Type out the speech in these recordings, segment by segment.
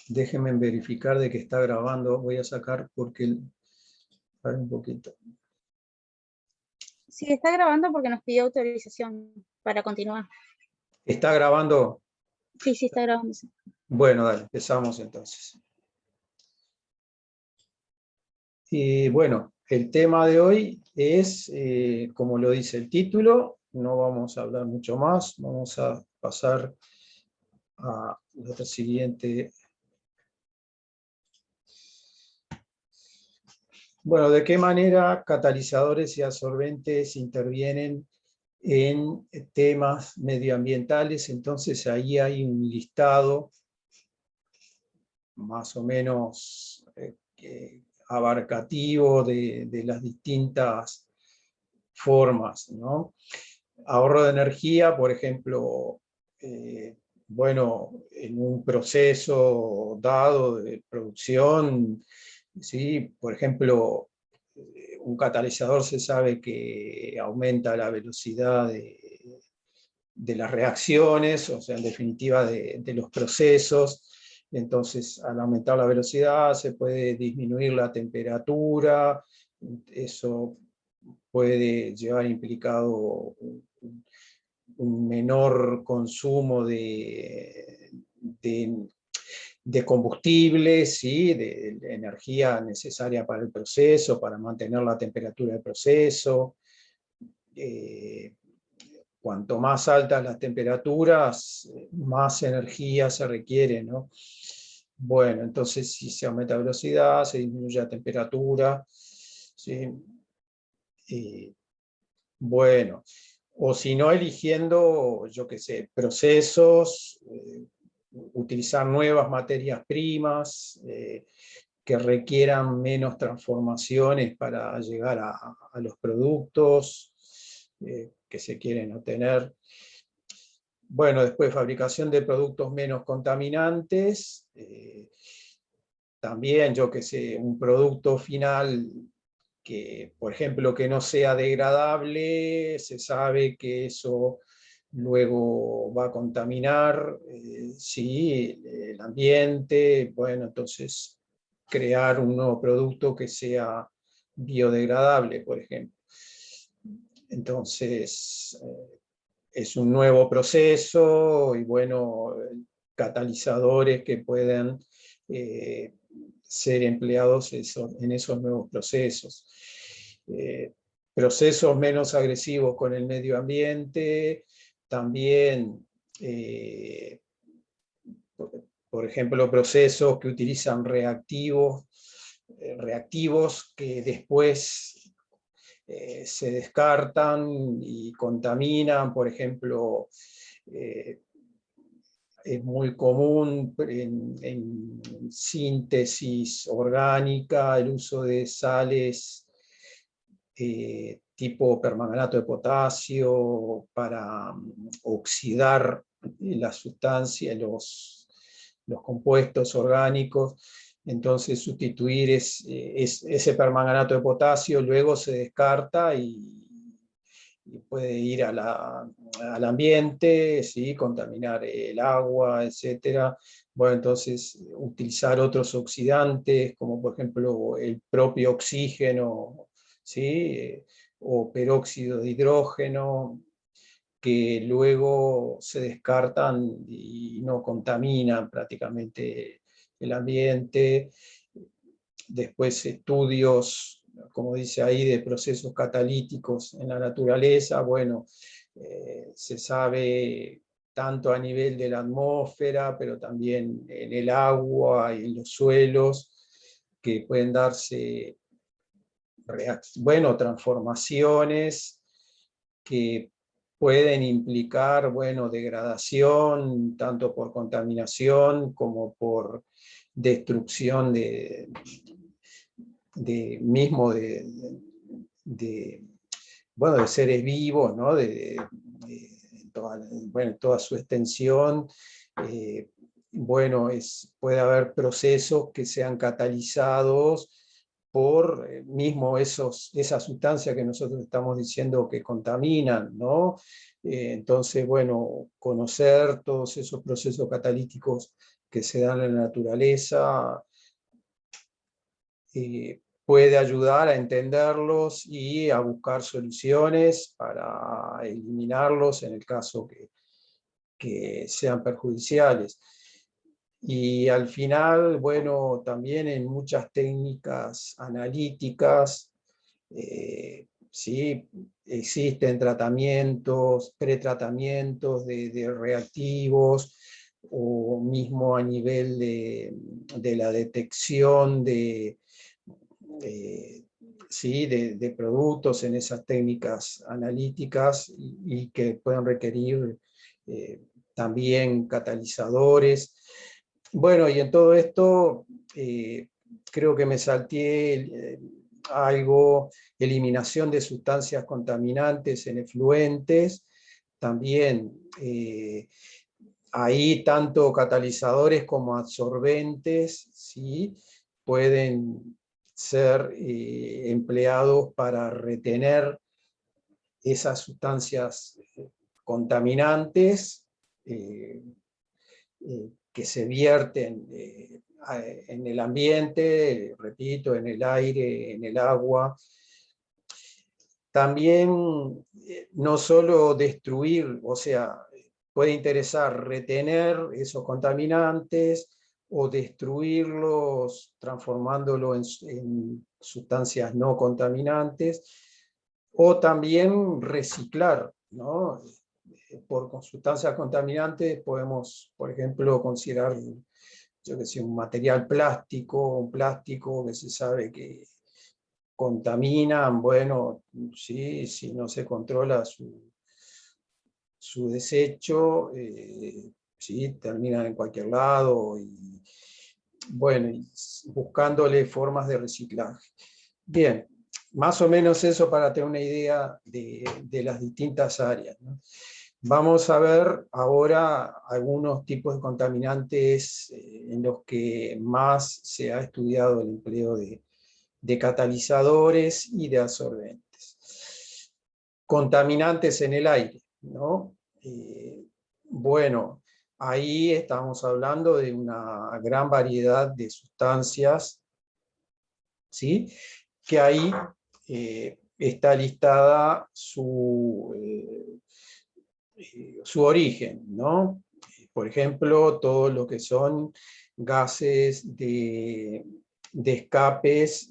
Déjenme verificar de que está grabando. Voy a sacar porque... A ver un poquito. Sí, está grabando porque nos pidió autorización para continuar. ¿Está grabando? Sí, está grabando. Sí. Bueno, dale, empezamos entonces. Y bueno, el tema de hoy es, como lo dice el título, no vamos a hablar mucho más, vamos a pasar a la siguiente. Bueno, ¿de qué manera catalizadores y absorbentes intervienen en temas medioambientales? Entonces ahí hay un listado más o menos abarcativo de las distintas formas, ¿no? Ahorro de energía, por ejemplo, bueno, en un proceso dado de producción, ¿sí? Por ejemplo, un catalizador se sabe que aumenta la velocidad de las reacciones, o sea, en definitiva de los procesos. Entonces, al aumentar la velocidad se puede disminuir la temperatura, eso puede llevar implicado un menor consumo de combustible, ¿sí? de energía necesaria para el proceso, para mantener la temperatura del proceso. Cuanto más altas las temperaturas, más energía se requiere, ¿no? Bueno, entonces si se aumenta la velocidad, se disminuye la temperatura, ¿sí? Bueno, o si no, eligiendo, yo qué sé, procesos, utilizar nuevas materias primas, que requieran menos transformaciones para llegar a los productos que se quieren obtener. Bueno, después fabricación de productos menos contaminantes, también, yo que sé, un producto final que, por ejemplo, que no sea degradable, se sabe que eso luego va a contaminar, sí, el ambiente. Bueno, entonces crear un nuevo producto que sea biodegradable, por ejemplo. Entonces, es un nuevo proceso y bueno, catalizadores que pueden ser empleados en esos nuevos procesos. Procesos menos agresivos con el medio ambiente, también, por ejemplo, procesos que utilizan reactivos que después se descartan y contaminan. Por ejemplo, es muy común en síntesis orgánica el uso de sales tipo permanganato de potasio para oxidar la sustancia, los compuestos orgánicos. Entonces sustituir ese permanganato de potasio luego se descarta y puede ir al ambiente, ¿sí? Contaminar el agua, etc. Bueno, entonces utilizar otros oxidantes, como por ejemplo el propio oxígeno, ¿sí? O peróxido de hidrógeno, que luego se descartan y no contaminan prácticamente el ambiente. Después estudios, como dice ahí, de procesos catalíticos en la naturaleza. Bueno, se sabe tanto a nivel de la atmósfera, pero también en el agua y en los suelos, que pueden darse transformaciones que pueden implicar, bueno, degradación, tanto por contaminación como por destrucción mismo bueno, de seres vivos, ¿no? Toda su extensión. Bueno, puede haber procesos que sean catalizados por mismo esas sustancias que nosotros estamos diciendo que contaminan, ¿no? Entonces, bueno, conocer todos esos procesos catalíticos que se dan en la naturaleza puede ayudar a entenderlos y a buscar soluciones para eliminarlos en el caso que sean perjudiciales. Y al final, bueno, también en muchas técnicas analíticas, sí, existen tratamientos, pretratamientos de reactivos, o mismo a nivel de la detección sí, de productos en esas técnicas analíticas y que pueden requerir también catalizadores. Bueno, y en todo esto creo que me salté algo, eliminación de sustancias contaminantes en efluentes, también ahí tanto catalizadores como absorbentes, ¿sí? Pueden ser empleados para retener esas sustancias contaminantes que se vierten en el ambiente, repito, en el aire, en el agua. También no solo destruir, o sea, puede interesar retener esos contaminantes o destruirlos transformándolos en sustancias no contaminantes, o también reciclar, ¿no? Por sustancias contaminantes podemos, por ejemplo, considerar, yo que sé, un material plástico, un plástico que se sabe que contaminan, bueno, sí, si no se controla su desecho, sí, terminan en cualquier lado, y bueno, y buscándole formas de reciclaje. Bien, más o menos eso para tener una idea de las distintas áreas, ¿no? Vamos a ver ahora algunos tipos de contaminantes en los que más se ha estudiado el empleo de catalizadores y de absorbentes. Contaminantes en el aire, ¿no? Bueno, ahí estamos hablando de una gran variedad de sustancias, ¿sí? Que ahí está listada su origen, ¿no? Por ejemplo, todo lo que son gases de escapes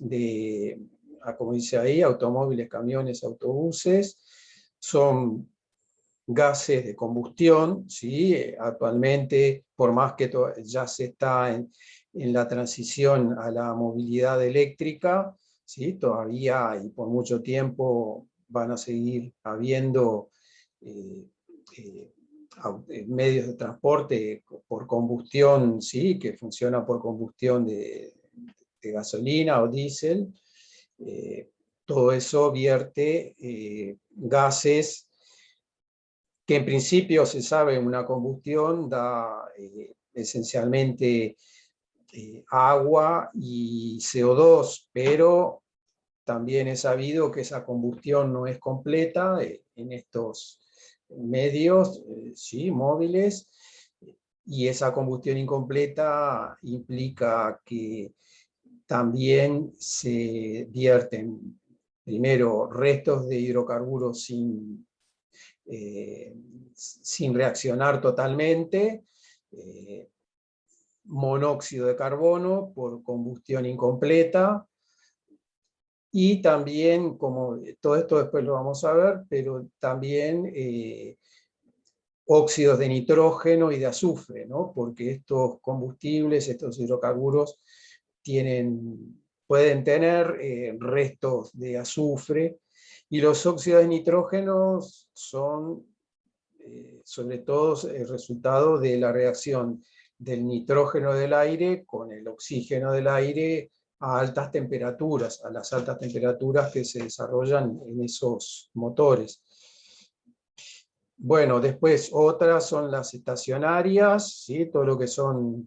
como dice ahí, automóviles, camiones, autobuses, son gases de combustión, ¿sí? Actualmente, por más que ya se está en la transición a la movilidad eléctrica, ¿sí? Todavía y por mucho tiempo van a seguir habiendo medios de transporte por combustión, ¿sí? Que funcionan por combustión de gasolina o diésel. Todo eso vierte gases que en principio se sabe una combustión da esencialmente agua y CO2, pero también es sabido que esa combustión no es completa en estos medios sí, móviles, y esa combustión incompleta implica que también se vierten primero restos de hidrocarburos sin reaccionar totalmente, monóxido de carbono por combustión incompleta, y también, como todo esto después lo vamos a ver, pero también óxidos de nitrógeno y de azufre, ¿no? Porque estos combustibles, estos hidrocarburos, pueden tener restos de azufre, y los óxidos de nitrógeno son sobre todo el resultado de la reacción del nitrógeno del aire con el oxígeno del aire a altas temperaturas, a las altas temperaturas que se desarrollan en esos motores. Bueno, después otras son las estacionarias, ¿sí? Todo lo que son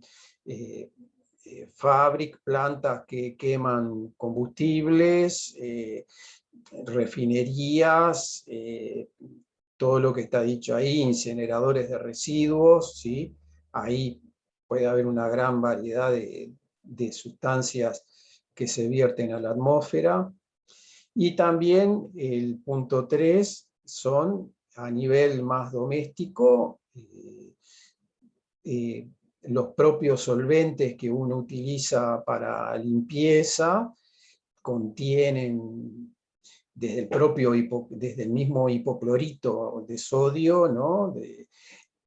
plantas que queman combustibles, refinerías, todo lo que está dicho ahí, incineradores de residuos, ¿sí? Ahí puede haber una gran variedad de sustancias que se vierten a la atmósfera. Y también el punto 3 son a nivel más doméstico, los propios solventes que uno utiliza para limpieza contienen desde el mismo hipoclorito de sodio, ¿no?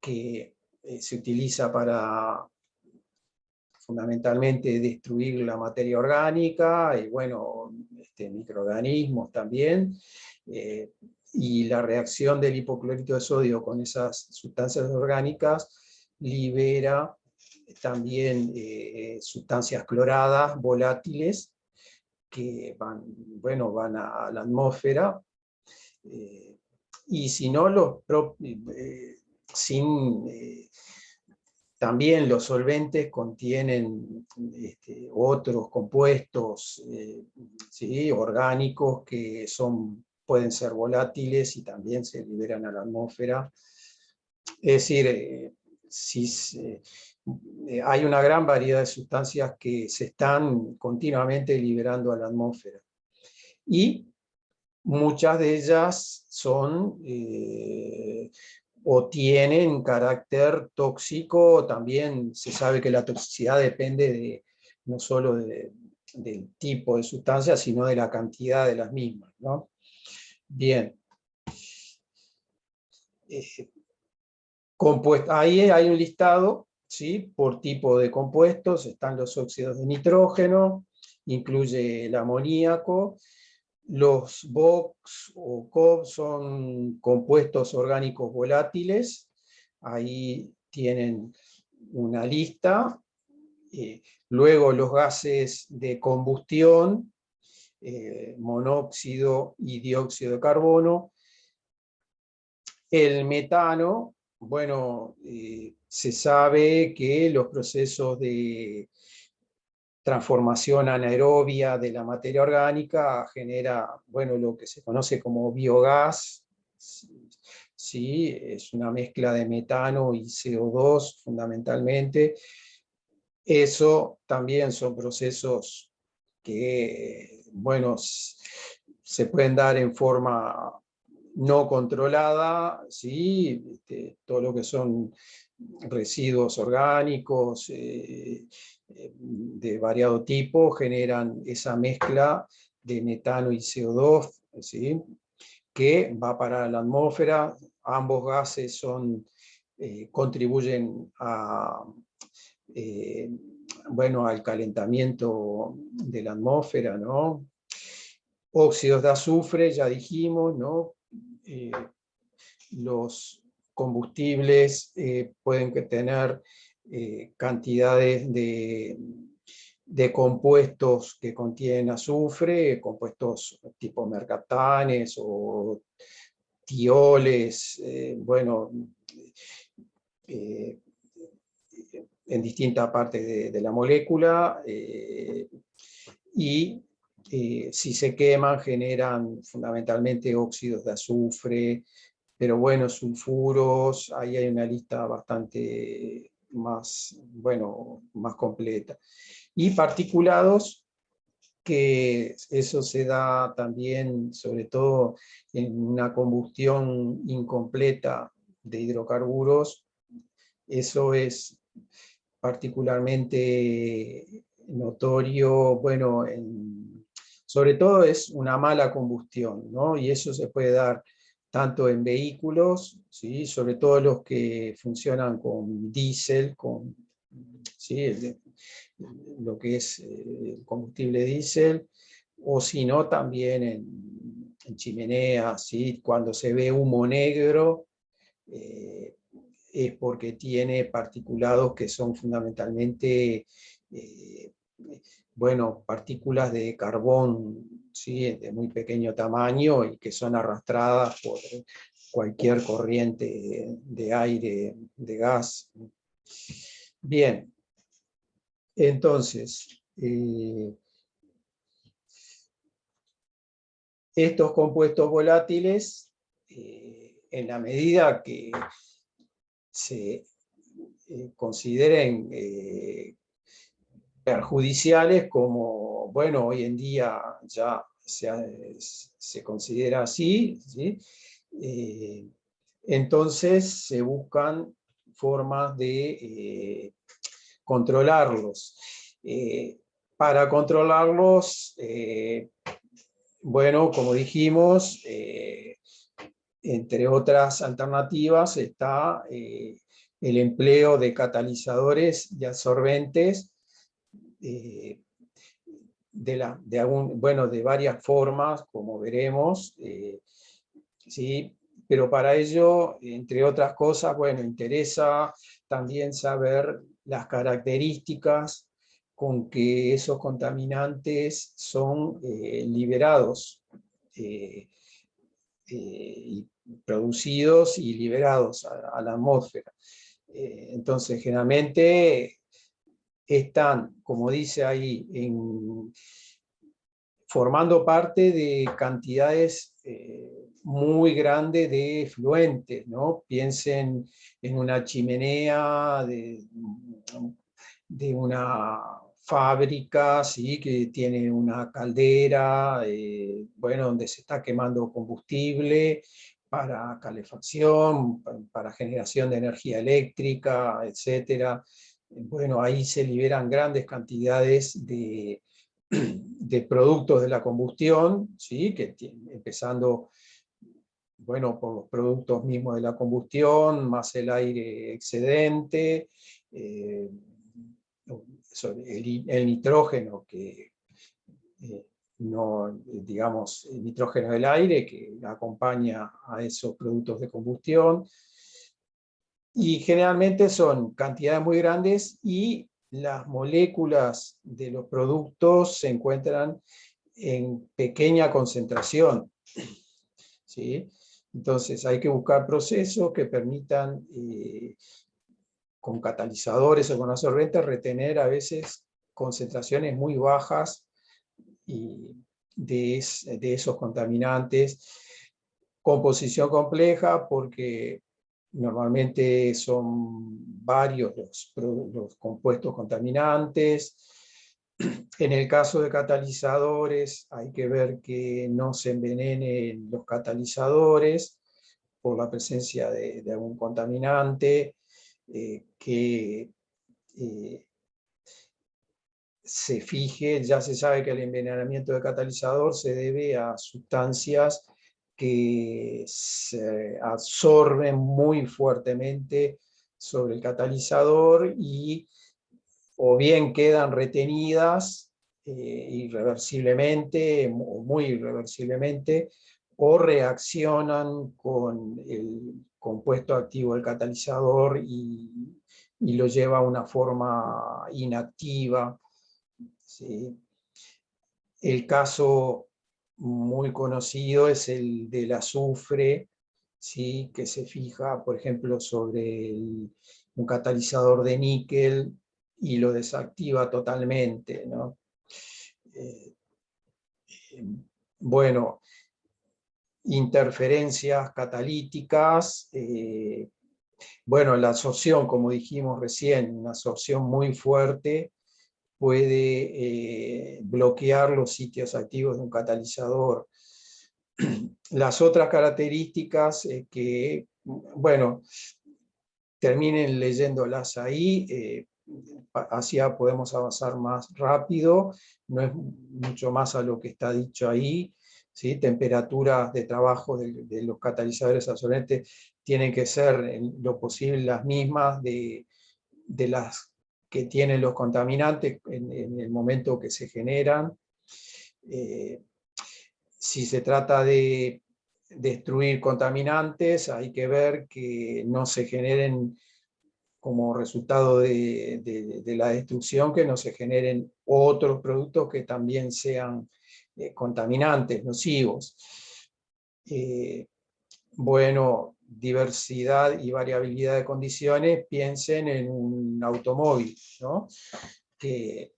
Que se utiliza para fundamentalmente destruir la materia orgánica y bueno, microorganismos también. Y la reacción del hipoclorito de sodio con esas sustancias orgánicas libera también sustancias cloradas, volátiles, que van a la atmósfera, y si no, también los solventes contienen otros compuestos, ¿sí? Orgánicos que pueden ser volátiles y también se liberan a la atmósfera. Es decir, hay una gran variedad de sustancias que se están continuamente liberando a la atmósfera. Y muchas de ellas son o tienen carácter tóxico. También se sabe que la toxicidad depende no solo del tipo de sustancia, sino de la cantidad de las mismas, ¿no? Bien. Ahí hay un listado, ¿sí? Por tipo de compuestos. Están los óxidos de nitrógeno, incluye el amoníaco. Los VOX o COV son compuestos orgánicos volátiles. Ahí tienen una lista. Luego los gases de combustión, monóxido y dióxido de carbono. El metano, bueno, se sabe que los procesos de transformación anaerobia de la materia orgánica genera, bueno, lo que se conoce como biogás, ¿sí? Es una mezcla de metano y CO2 fundamentalmente. Eso también son procesos que, bueno, se pueden dar en forma no controlada, ¿sí? Todo lo que son residuos orgánicos de variado tipo generan esa mezcla de metano y CO2, ¿sí? Que va para la atmósfera. Ambos gases contribuyen bueno, al calentamiento de la atmósfera, ¿no? Óxidos de azufre, ya dijimos, ¿no? Los combustibles pueden tener cantidades de compuestos que contienen azufre, compuestos tipo mercaptanes o tioles, bueno, en distintas partes de la molécula, y si se queman generan fundamentalmente óxidos de azufre, pero bueno, sulfuros, ahí hay una lista bastante más, bueno, más completa. Y particulados, que eso se da también, sobre todo en una combustión incompleta de hidrocarburos. Eso es particularmente notorio, bueno, sobre todo es una mala combustión, ¿no? Y eso se puede dar tanto en vehículos, ¿sí? Sobre todo los que funcionan con diésel, ¿sí? Lo que es el combustible diésel, o si no también en chimeneas, ¿sí? Cuando se ve humo negro, es porque tiene particulados que son fundamentalmente, bueno, partículas de carbón, ¿sí? De muy pequeño tamaño y que son arrastradas por cualquier corriente de aire, de gas. Bien. Entonces, estos compuestos volátiles, en la medida que se consideren perjudiciales, como, bueno, hoy en día ya se considera así, ¿sí? Entonces se buscan formas de controlarlos. Para controlarlos, bueno, como dijimos, entre otras alternativas está el empleo de catalizadores y absorbentes de varias formas, como veremos, ¿sí? Pero para ello, entre otras cosas, bueno, interesa también saber las características con que esos contaminantes son liberados, producidos y liberados a la atmósfera. Entonces, generalmente están, como dice ahí, formando parte de cantidades muy grandes de efluentes, ¿no? Piensen en una chimenea de una fábrica, ¿sí? Que tiene una caldera, bueno, donde se está quemando combustible para calefacción, para generación de energía eléctrica, etc. Bueno, ahí se liberan grandes cantidades de productos de la combustión, ¿sí? Empezando, bueno, por los productos mismos de la combustión, más el aire excedente, el nitrógeno, que no, digamos, el nitrógeno del aire, que acompaña a esos productos de combustión, y generalmente son cantidades muy grandes y las moléculas de los productos se encuentran en pequeña concentración, ¿sí? Entonces hay que buscar procesos que permitan, con catalizadores o con absorbentes, retener a veces concentraciones muy bajas de esos contaminantes. Composición compleja porque normalmente son varios los compuestos contaminantes. En el caso de catalizadores, hay que ver que no se envenenen los catalizadores por la presencia de algún contaminante, que se fije. Ya se sabe que el envenenamiento de catalizador se debe a sustancias que se absorben muy fuertemente sobre el catalizador y o bien quedan retenidas irreversiblemente o muy irreversiblemente, o reaccionan con el compuesto activo del catalizador y lo lleva a una forma inactiva, ¿sí? El caso muy conocido es el del azufre, ¿sí? Que se fija, por ejemplo, sobre un catalizador de níquel y lo desactiva totalmente, ¿no? Bueno, interferencias catalíticas, bueno, la absorción, como dijimos recién, una absorción muy fuerte puede bloquear los sitios activos de un catalizador. Las otras características que, bueno, terminen leyéndolas ahí, así podemos avanzar más rápido, no es mucho más a lo que está dicho ahí, ¿sí? Temperaturas de trabajo de los catalizadores absorbentes tienen que ser en lo posible las mismas de las que tienen los contaminantes en el momento que se generan. Si se trata de destruir contaminantes, hay que ver que no se generen, como resultado de la destrucción, que no se generen otros productos que también sean contaminantes, nocivos. Bueno, diversidad y variabilidad de condiciones, piensen en un automóvil, ¿no? que,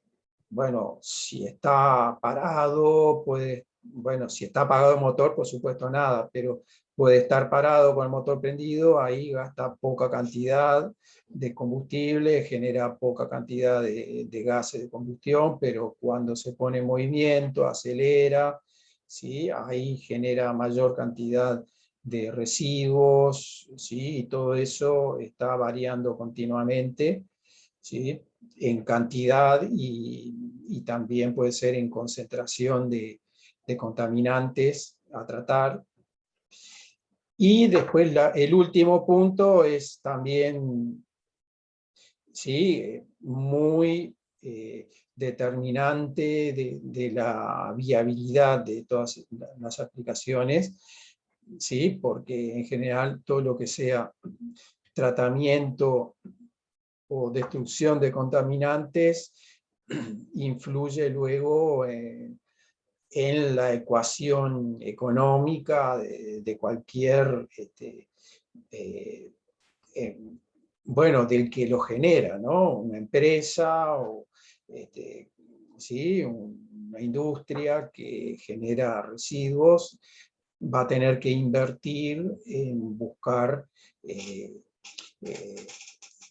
bueno, si está parado, si está apagado el motor, por supuesto nada, pero puede estar parado con el motor prendido, ahí gasta poca cantidad de combustible, genera poca cantidad de gases de combustión, pero cuando se pone en movimiento, acelera, ¿sí? Ahí genera mayor cantidad de residuos, ¿sí? Y todo eso está variando continuamente, ¿sí? En cantidad y también puede ser en concentración de contaminantes a tratar. Y después el último punto es también, ¿sí?, muy determinante de la viabilidad de todas las aplicaciones, ¿sí? Porque en general todo lo que sea tratamiento o destrucción de contaminantes influye luego en la ecuación económica de cualquier, eh, bueno, del que lo genera, ¿no? Una empresa o ¿sí? Una industria que genera residuos va a tener que invertir en buscar eh,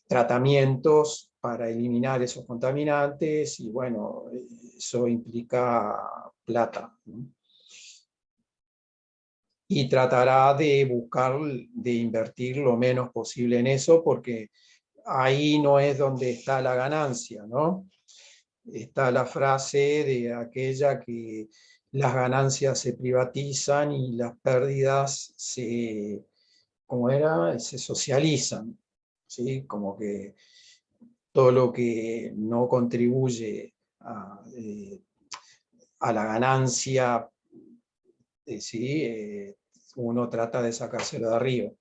tratamientos para eliminar esos contaminantes y bueno, eso implica plata, ¿no? Y tratará de buscar, de invertir lo menos posible en eso, porque ahí no es donde está la ganancia, ¿no? Está la frase de aquella que las ganancias se privatizan y las pérdidas ¿cómo era? Se socializan, ¿sí? Como que todo lo que no contribuye a la ganancia, ¿sí? Uno trata de sacárselo de arriba.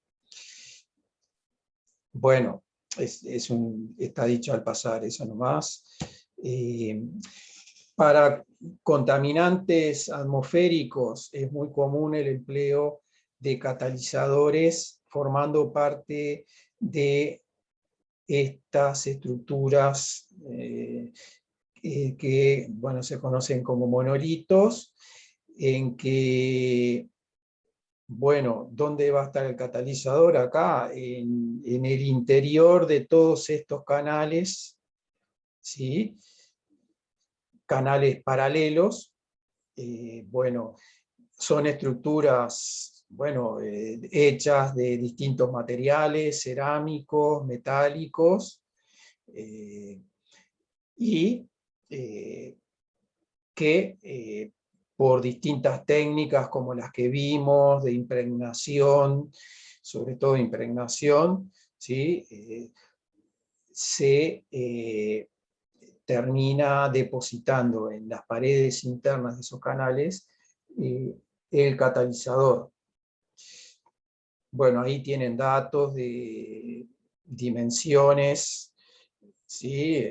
Bueno, está dicho al pasar, eso nomás. Para contaminantes atmosféricos es muy común el empleo de catalizadores formando parte de estas estructuras que bueno, se conocen como monolitos, en que, bueno, ¿dónde va a estar el catalizador? Acá, en el interior de todos estos canales, ¿sí? Canales paralelos, bueno, son estructuras, bueno, hechas de distintos materiales, cerámicos, metálicos, y que por distintas técnicas como las que vimos, de impregnación, sobre todo impregnación, ¿sí? Se termina depositando en las paredes internas de esos canales el catalizador. Bueno, ahí tienen datos de dimensiones, ¿sí?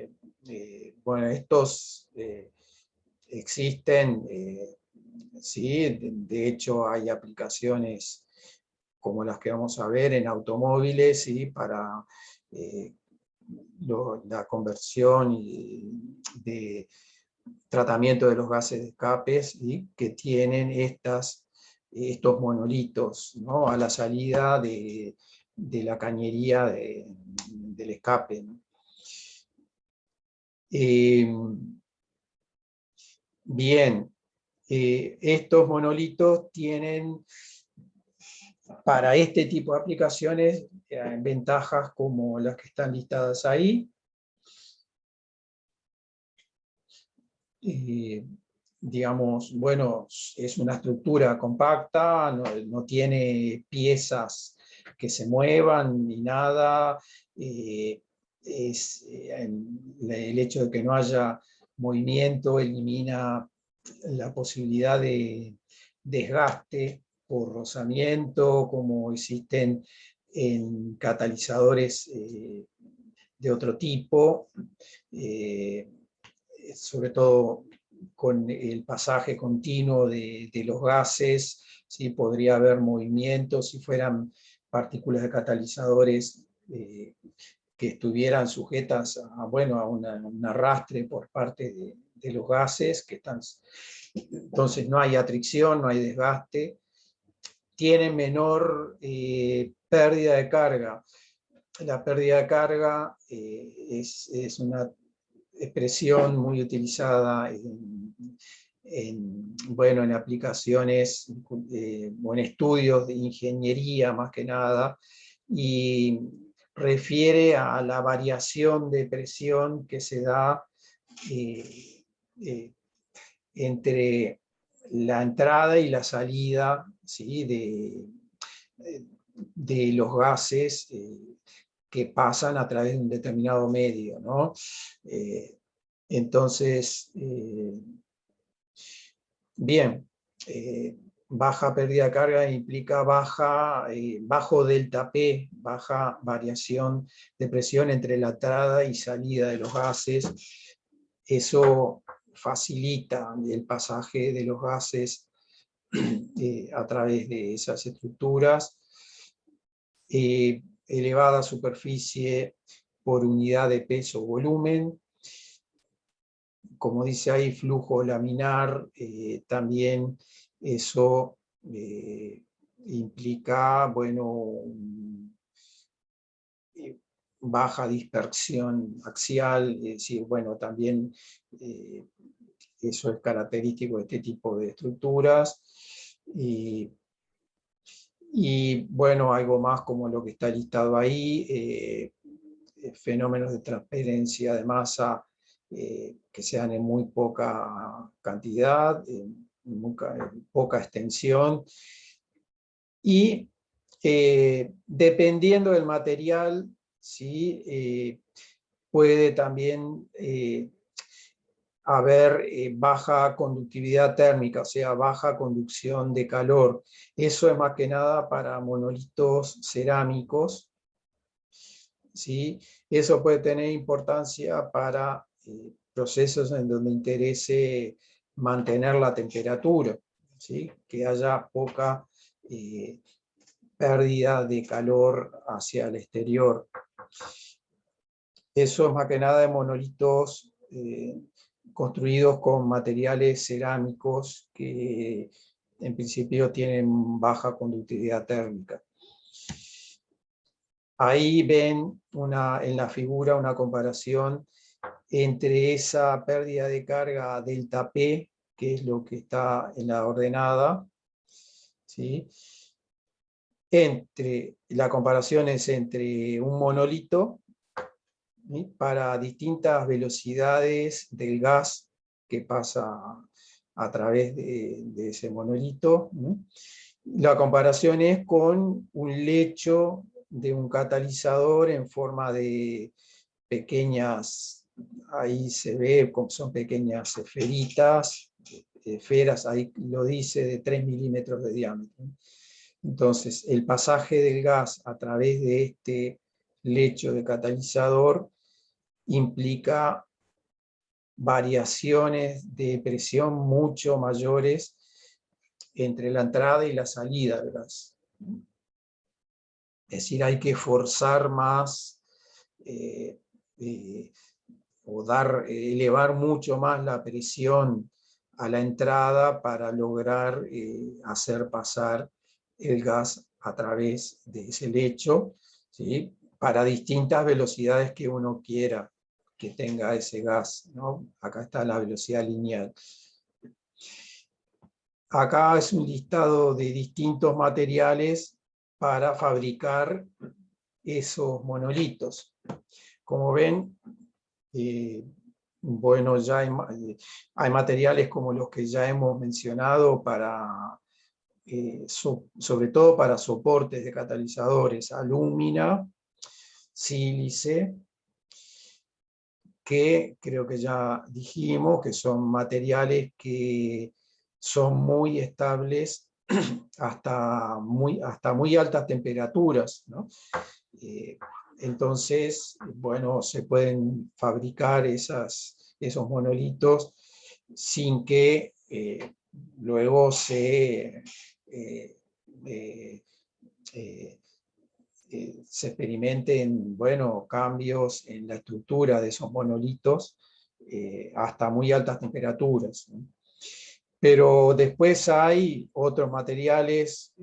Bueno, estos existen, ¿sí? De hecho hay aplicaciones como las que vamos a ver en automóviles, ¿sí? Para la conversión de tratamiento de los gases de escape, y que tienen estos monolitos, ¿no? A la salida de la cañería del escape, ¿no? Bien, estos monolitos tienen para este tipo de aplicaciones ventajas como las que están listadas ahí. Digamos, bueno, es una estructura compacta, no tiene piezas que se muevan ni nada. El hecho de que no haya movimiento elimina la posibilidad de desgaste por rozamiento, como existen en catalizadores de otro tipo, sobre todo con el pasaje continuo de los gases, ¿sí? Podría haber movimientos si fueran partículas de catalizadores que estuvieran sujetas a, bueno, a un arrastre por parte de los gases, que están, entonces no hay atracción, no hay desgaste, tienen menor pérdida de carga. La pérdida de carga es una expresión muy utilizada bueno, en aplicaciones o en estudios de ingeniería más que nada, y refiere a la variación de presión que se da entre la entrada y la salida, ¿sí? de los gases que pasan a través de un determinado medio, ¿no? Entonces, bien, baja pérdida de carga implica bajo delta P, baja variación de presión entre la entrada y salida de los gases. Eso facilita el pasaje de los gases a través de esas estructuras. Elevada superficie por unidad de peso o volumen. Como dice ahí, flujo laminar, también eso implica, bueno, baja dispersión axial, es decir, bueno, también eso es característico de este tipo de estructuras. Y bueno, algo más como lo que está listado ahí, fenómenos de transferencia de masa que se dan en muy poca cantidad, en poca extensión, y dependiendo del material, ¿sí? Puede también haber baja conductividad térmica, o sea, baja conducción de calor. Eso es más que nada para monolitos cerámicos, ¿sí? Eso puede tener importancia para procesos en donde interese mantener la temperatura, ¿sí? Que haya poca pérdida de calor hacia el exterior. Eso es más que nada de monolitos construidos con materiales cerámicos que en principio tienen baja conductividad térmica. Ahí ven en la figura una comparación entre esa pérdida de carga delta P, que es lo que está en la ordenada, ¿sí? La comparación es entre un monolito, ¿sí? Para distintas velocidades del gas que pasa a través de ese monolito. La comparación es con un lecho de un catalizador en forma de pequeñas, ahí se ve como son pequeñas esferas, ahí lo dice, de 3 milímetros de diámetro. Entonces, el pasaje del gas a través de este lecho de catalizador implica variaciones de presión mucho mayores entre la entrada y la salida del gas. Es decir, hay que forzar más o elevar mucho más la presión a la entrada para lograr hacer pasar el gas a través de ese lecho, ¿sí? Para distintas velocidades que uno quiera que tenga ese gas, ¿no? Acá está la velocidad lineal. Acá es un listado de distintos materiales para fabricar esos monolitos. Como ven, bueno, ya hay materiales como los que ya hemos mencionado para, sobre todo para soportes de catalizadores, alúmina, sílice, que creo que ya dijimos que son materiales que son muy estables hasta muy altas temperaturas, ¿no? Entonces, bueno, se pueden fabricar esos monolitos sin que luego se se experimenten, bueno, cambios en la estructura de esos monolitos hasta muy altas temperaturas, ¿no? Pero después hay otros materiales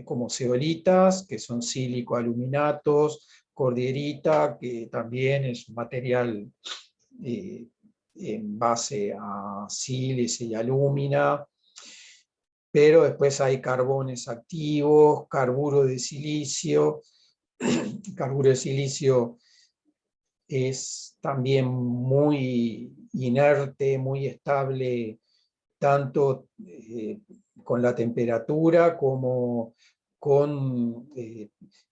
como zeolitas, que son sílico-aluminatos, cordierita, que también es un material en base a sílice y alúmina, pero después hay carbones activos, carburo de silicio. Carburo de silicio es también muy inerte, muy estable, tanto con la temperatura como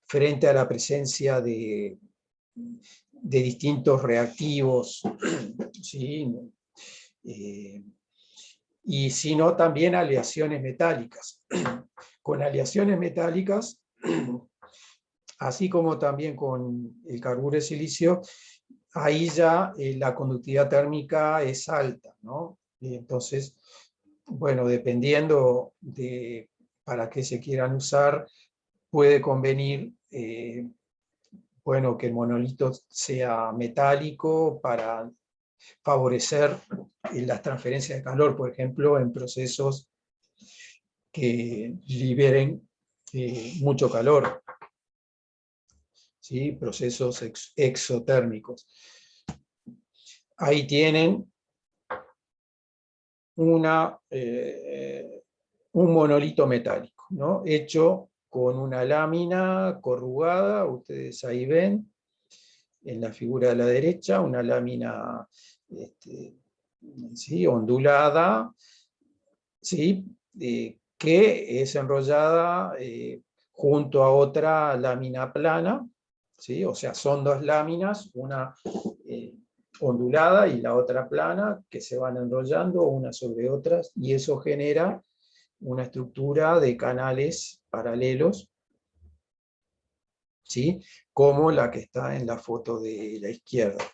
frente a la presencia de distintos reactivos, ¿sí? Y sino también aleaciones metálicas. Con aleaciones metálicas, así como también con el carburo de silicio, ahí ya la conductividad térmica es alta, ¿no? Y entonces, bueno, dependiendo de para qué se quieran usar, puede convenir bueno, que el monolito sea metálico para favorecer las transferencias de calor, por ejemplo, en procesos que liberen mucho calor, ¿sí? Procesos exotérmicos. Ahí tienen un monolito metálico, ¿no? Hecho con una lámina corrugada, ustedes ahí ven, en la figura de la derecha, una lámina ¿sí? ondulada, ¿sí? Que es enrollada junto a otra lámina plana, ¿sí? O sea, son dos láminas, una ondulada y la otra plana, que se van enrollando unas sobre otras, y eso genera una estructura de canales paralelos, ¿sí? Como la que está en la foto de la izquierda.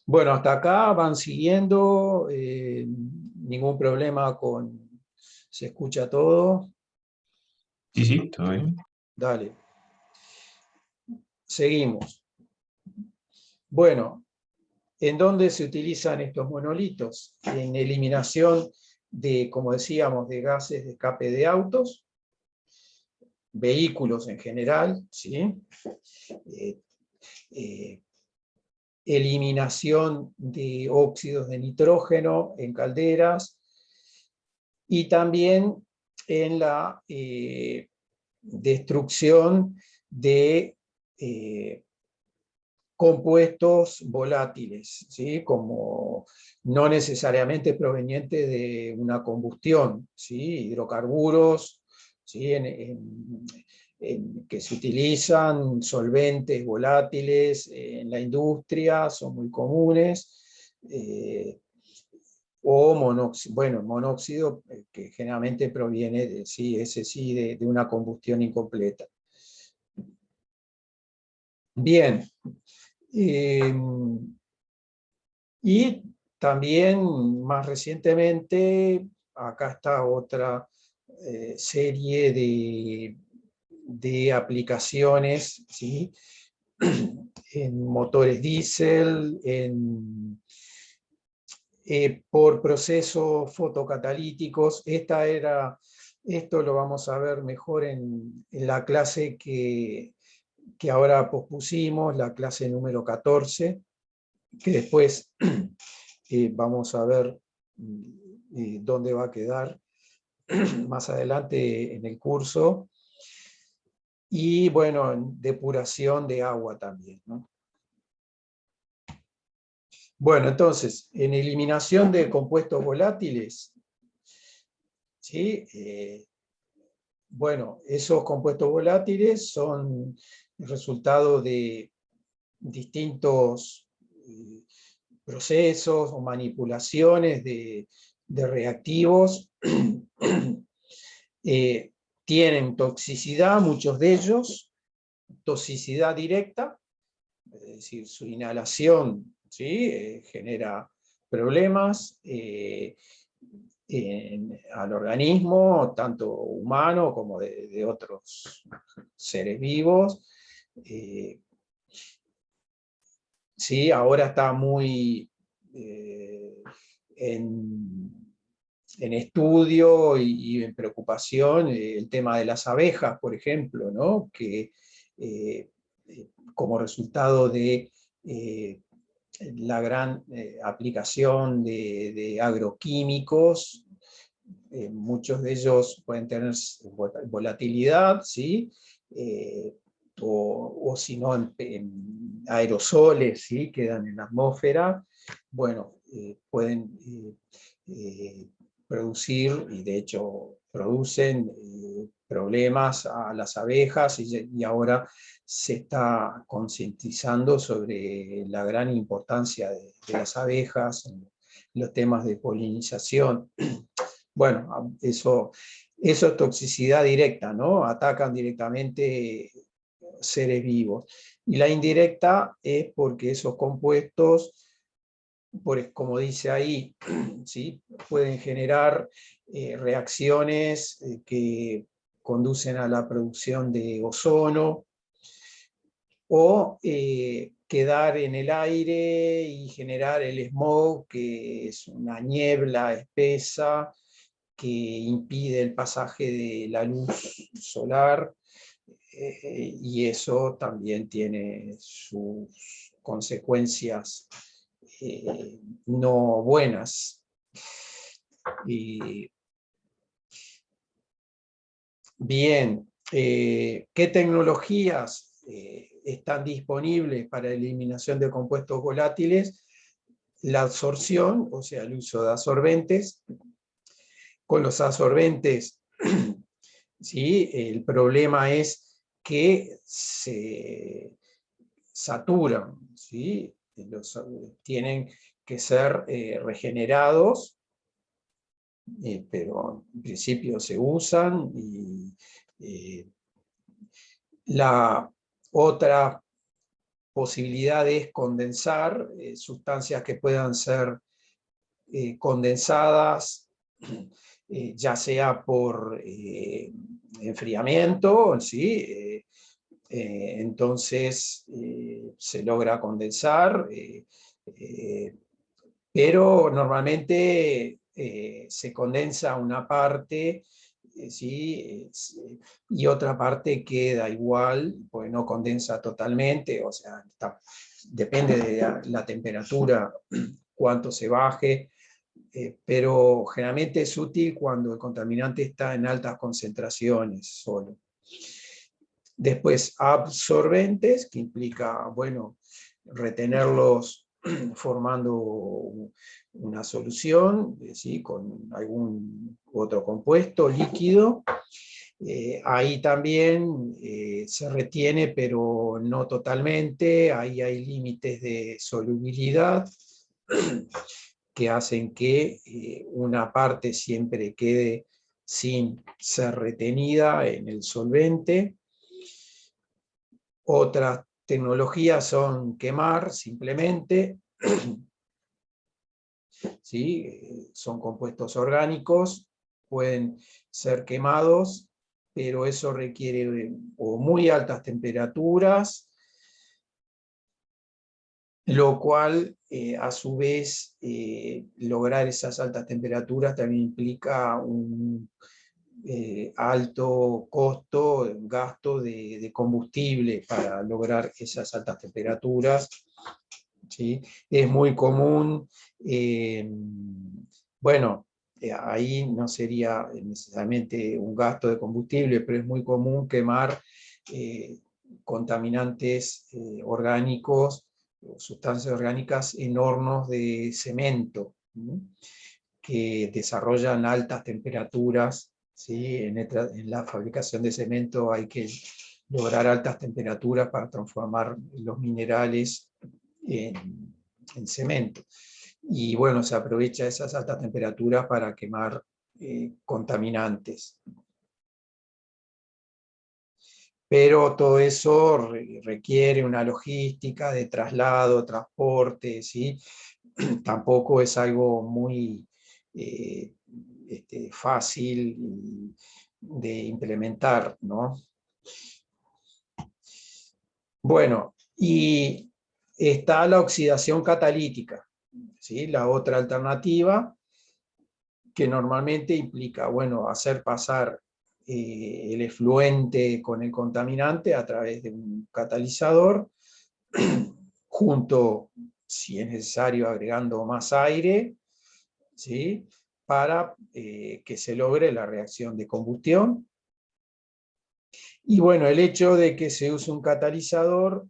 Bueno, hasta acá van siguiendo, ningún problema con... ¿Se escucha todo? Sí, sí, todo bien. Dale. Seguimos. Bueno, ¿en dónde se utilizan estos monolitos? En eliminación de, como decíamos, de gases de escape de autos, vehículos en general, ¿sí? Eliminación de óxidos de nitrógeno en calderas y también en la destrucción de compuestos volátiles, ¿sí? Como no necesariamente provenientes de una combustión, ¿sí? Hidrocarburos, ¿sí? Que se utilizan, solventes volátiles en la industria, son muy comunes, o monóxido, bueno, monóxido que generalmente proviene de, sí, ese sí, de una combustión incompleta. Bien. Y también más recientemente, acá está otra serie de aplicaciones, ¿sí? En motores diésel, por procesos fotocatalíticos. Esto lo vamos a ver mejor en la clase que ahora pospusimos, la clase número 14, que después vamos a ver dónde va a quedar más adelante en el curso. Y bueno, depuración de agua también, ¿no? Bueno, entonces, en eliminación de compuestos volátiles, ¿sí? Bueno, esos compuestos volátiles son el resultado de distintos procesos o manipulaciones de reactivos. Tienen toxicidad, muchos de ellos, toxicidad directa, es decir, su inhalación, ¿sí? Genera problemas, al organismo, tanto humano como de otros seres vivos. Sí, ahora está muy en estudio y en preocupación el tema de las abejas, por ejemplo, ¿no? Que como resultado de la gran aplicación de agroquímicos, muchos de ellos pueden tener volatilidad, ¿sí? O si no, en aerosoles, ¿sí? Quedan en la atmósfera, bueno, pueden producir, y de hecho producen problemas a las abejas, y ahora se está concientizando sobre la gran importancia de las abejas en los temas de polinización. Bueno, eso es toxicidad directa, ¿no? Atacan directamente seres vivos. Y la indirecta es porque esos compuestos, como dice ahí, ¿sí? Pueden generar reacciones que conducen a la producción de ozono, o quedar en el aire y generar el smog, que es una niebla espesa que impide el pasaje de la luz solar, y eso también tiene sus consecuencias no buenas. Bien, ¿qué tecnologías están disponibles para la eliminación de compuestos volátiles? La absorción, o sea, el uso de absorbentes. Con los absorbentes, ¿sí? El problema es que se saturan, ¿sí? Tienen que ser regenerados, pero en principio se usan. Y la otra posibilidad es condensar sustancias que puedan ser condensadas, ya sea por enfriamiento, ¿sí? Entonces se logra condensar, pero normalmente se condensa una parte, ¿sí? Y otra parte queda igual, pues no condensa totalmente, o sea, depende de la temperatura, cuánto se baje, pero generalmente es útil cuando el contaminante está en altas concentraciones solo. Después, absorbentes, que implica, bueno, retenerlos formando una solución, ¿sí? Con algún otro compuesto líquido. Ahí también se retiene, pero no totalmente. Ahí hay límites de solubilidad que hacen que una parte siempre quede sin ser retenida en el solvente. Otras tecnologías son quemar simplemente, ¿sí? Son compuestos orgánicos, pueden ser quemados, pero eso requiere o muy altas temperaturas, lo cual a su vez lograr esas altas temperaturas también implica un alto costo, gasto de combustible para lograr esas altas temperaturas, ¿sí? Es muy común, bueno, ahí no sería necesariamente un gasto de combustible, pero es muy común quemar contaminantes orgánicos, sustancias orgánicas en hornos de cemento, ¿sí? Que desarrollan altas temperaturas, ¿sí? En la fabricación de cemento hay que lograr altas temperaturas para transformar los minerales en cemento. Y bueno, se aprovecha esas altas temperaturas para quemar contaminantes. Pero todo eso requiere una logística de traslado, transporte, ¿sí? Tampoco es algo muy fácil de implementar, ¿no? Bueno, y está la oxidación catalítica, ¿sí? La otra alternativa, que normalmente implica, bueno, hacer pasar el efluente con el contaminante a través de un catalizador, junto, si es necesario, agregando más aire, ¿sí? Para que se logre la reacción de combustión. Y bueno, el hecho de que se use un catalizador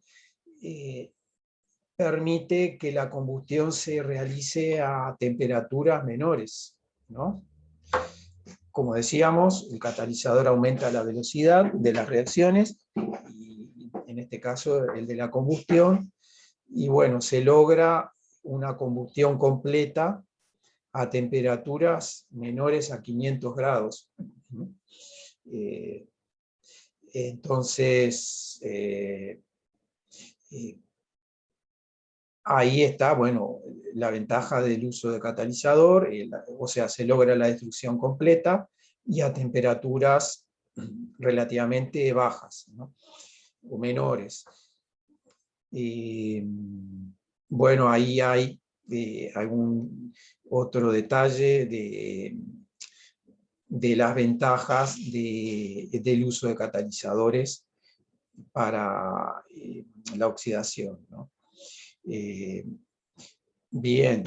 permite que la combustión se realice a temperaturas menores, ¿no? Como decíamos, el catalizador aumenta la velocidad de las reacciones, y en este caso el de la combustión, y bueno, se logra una combustión completa a temperaturas menores a 500 grados. Entonces, ahí está, bueno, la ventaja del uso de catalizador, o sea, se logra la destrucción completa y a temperaturas relativamente bajas, ¿no? O menores. Bueno, ahí hay algún otro detalle de las ventajas del uso de catalizadores para la oxidación, ¿no? Bien,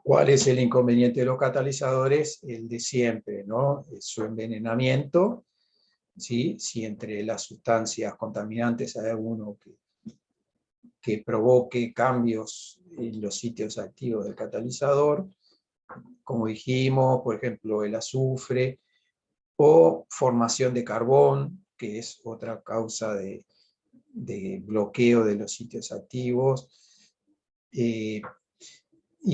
¿cuál es el inconveniente de los catalizadores? El de siempre, ¿no? Su envenenamiento, ¿sí? Si entre las sustancias contaminantes hay alguno que provoque cambios en los sitios activos del catalizador, como dijimos, por ejemplo, el azufre, o formación de carbón, que es otra causa de bloqueo de los sitios activos. Y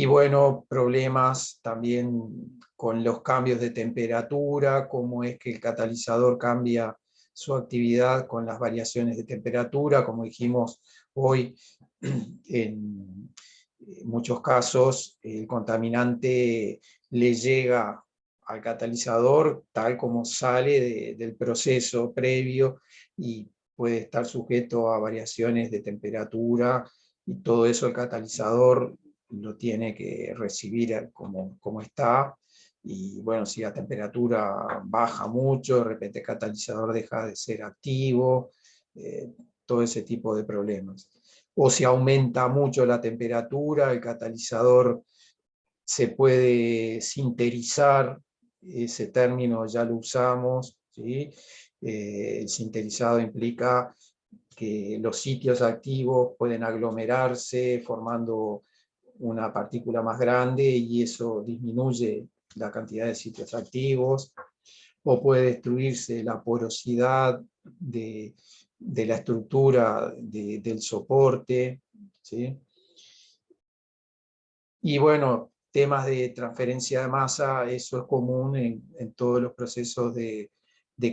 bueno, problemas también con los cambios de temperatura, cómo es que el catalizador cambia su actividad con las variaciones de temperatura. Como dijimos hoy, en muchos casos el contaminante le llega al catalizador tal como sale del proceso previo, y puede estar sujeto a variaciones de temperatura, y todo eso el catalizador lo tiene que recibir como está. Y bueno, si la temperatura baja mucho, de repente el catalizador deja de ser activo, todo ese tipo de problemas. O si aumenta mucho la temperatura, el catalizador se puede sinterizar, ese término ya lo usamos, ¿sí? El sinterizado implica que los sitios activos pueden aglomerarse formando una partícula más grande, y eso disminuye la cantidad de sitios activos, o puede destruirse la porosidad de la estructura del soporte, ¿sí? Y bueno, temas de transferencia de masa, eso es común en todos los procesos de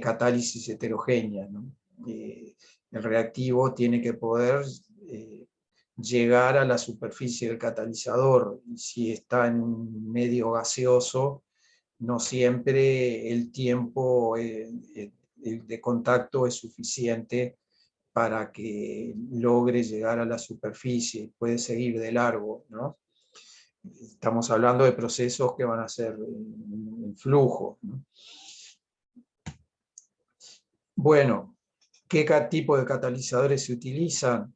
catálisis heterogénea, ¿no? El reactivo tiene que poder llegar a la superficie del catalizador, y si está en un medio gaseoso, no siempre el tiempo de contacto es suficiente para que logre llegar a la superficie, puede seguir de largo, ¿no? Estamos hablando de procesos que van a ser en flujo, ¿no? Bueno, ¿qué tipo de catalizadores se utilizan?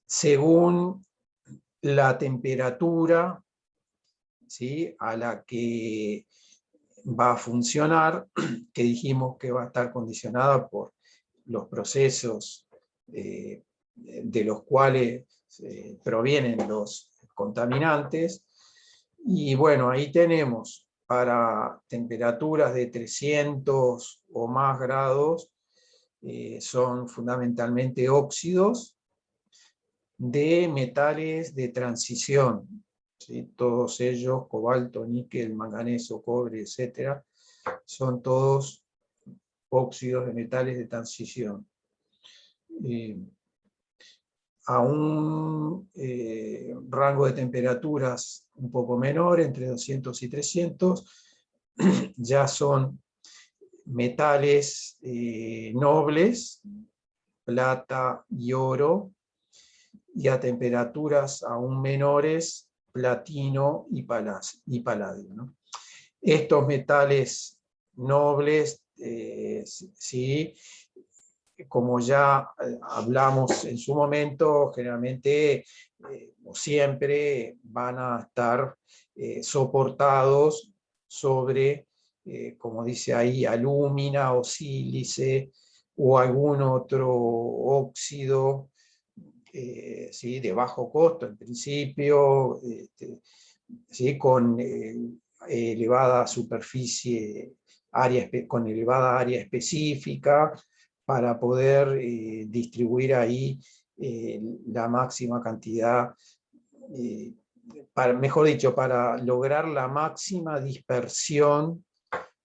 Según la temperatura, ¿sí?, a la que va a funcionar, que dijimos que va a estar condicionada por los procesos de los cuales provienen los contaminantes. Y bueno, ahí tenemos para temperaturas de 300 o más grados, son fundamentalmente óxidos de metales de transición, ¿sí? Todos ellos, cobalto, níquel, manganeso, cobre, etcétera, son todos óxidos de metales de transición. a un rango de temperaturas un poco menor, entre 200 y 300, ya son metales nobles, plata y oro, y a temperaturas aún menores, platino y paladio, ¿no? Estos metales nobles, sí, como ya hablamos en su momento, generalmente o siempre van a estar soportados sobre, como dice ahí, alúmina o sílice o algún otro óxido, ¿sí? De bajo costo en principio, ¿sí? Con elevada superficie, con elevada área específica, para poder distribuir ahí la máxima cantidad, mejor dicho, para lograr la máxima dispersión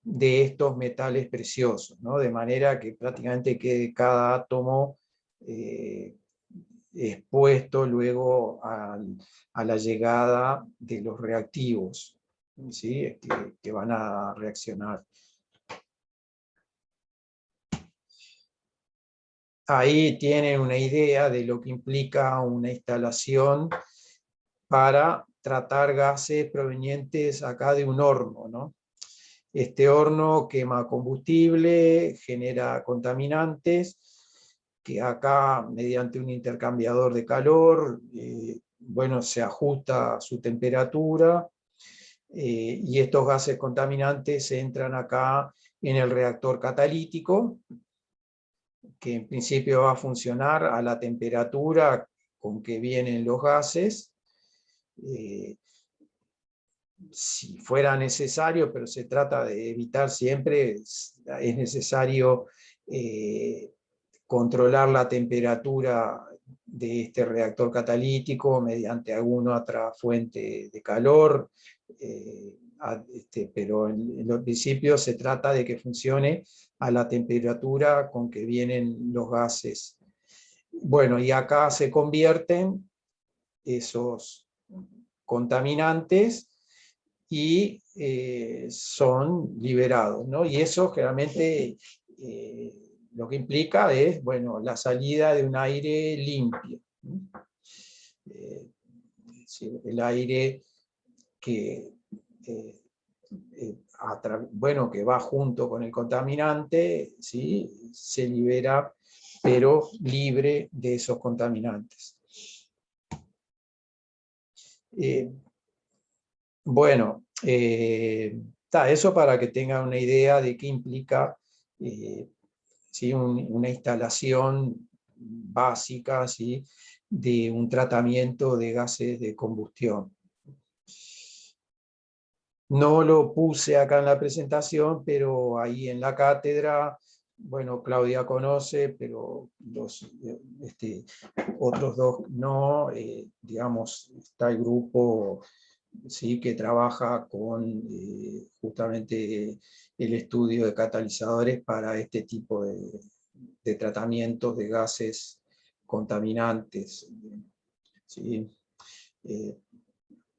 de estos metales preciosos, ¿no? De manera que prácticamente quede cada átomo expuesto luego a la llegada de los reactivos, ¿sí? que van a reaccionar. Ahí tienen una idea de lo que implica una instalación para tratar gases provenientes acá de un horno, ¿no? Este horno quema combustible, genera contaminantes, que acá mediante un intercambiador de calor, bueno, se ajusta a su temperatura, y estos gases contaminantes entran acá en el reactor catalítico, que en principio va a funcionar a la temperatura con que vienen los gases. Si fuera necesario, pero se trata de evitar siempre, es necesario controlar la temperatura de este reactor catalítico mediante alguna otra fuente de calor, pero en los principios se trata de que funcione a la temperatura con que vienen los gases. Bueno, y acá se convierten esos contaminantes y son liberados, ¿no? Y eso generalmente lo que implica es, bueno, la salida de un aire limpio. El aire que, bueno, que va junto con el contaminante, ¿sí? Se libera, pero libre de esos contaminantes. Bueno, eso para que tengan una idea de qué implica ¿sí? Una instalación básica, ¿sí? De un tratamiento de gases de combustión. No lo puse acá en la presentación, pero ahí en la cátedra, bueno, Claudia conoce, pero los otros dos no, digamos, está el grupo, ¿sí? Que trabaja con justamente el estudio de catalizadores para este tipo de tratamientos de gases contaminantes, ¿sí?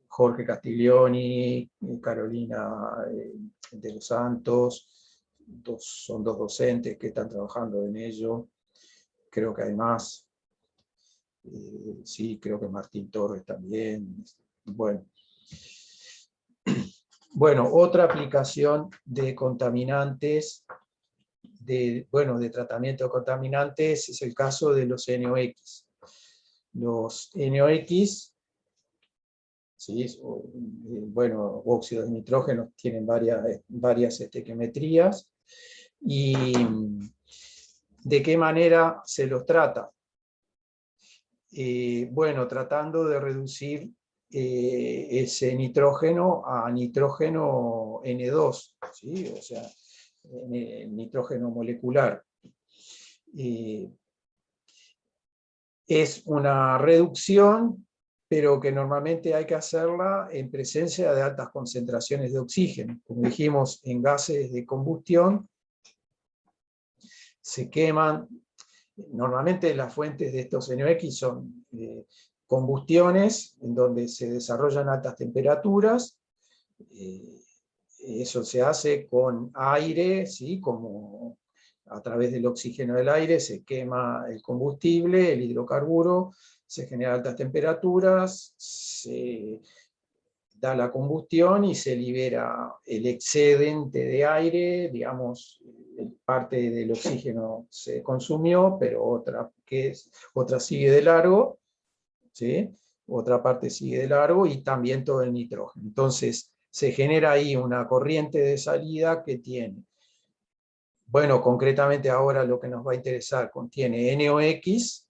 Jorge Castiglioni, Carolina de los Santos, son dos docentes que están trabajando en ello. Creo que hay más. Sí, creo que Martín Torres también. Bueno, otra aplicación de contaminantes, de tratamiento de contaminantes, es el caso de los NOx. Los NOx, ¿sí? Bueno, óxidos de nitrógeno tienen varias estequiometrías. ¿Y de qué manera se los trata? Bueno, tratando de reducir ese nitrógeno a nitrógeno N2, ¿sí? O sea, nitrógeno molecular. Es una reducción, pero que normalmente hay que hacerla en presencia de altas concentraciones de oxígeno. Como dijimos, en gases de combustión se queman Normalmente las fuentes de estos NOx son combustiones en donde se desarrollan altas temperaturas. Eso se hace con aire, ¿sí? Como a través del oxígeno del aire se quema el combustible, el hidrocarburo, se generan altas temperaturas, se da la combustión y se libera el excedente de aire, digamos, parte del oxígeno se consumió, pero otra sigue de largo, ¿sí? Otra parte sigue de largo y también todo el nitrógeno. Entonces se genera ahí una corriente de salida que tiene, bueno, concretamente ahora lo que nos va a interesar, contiene NOx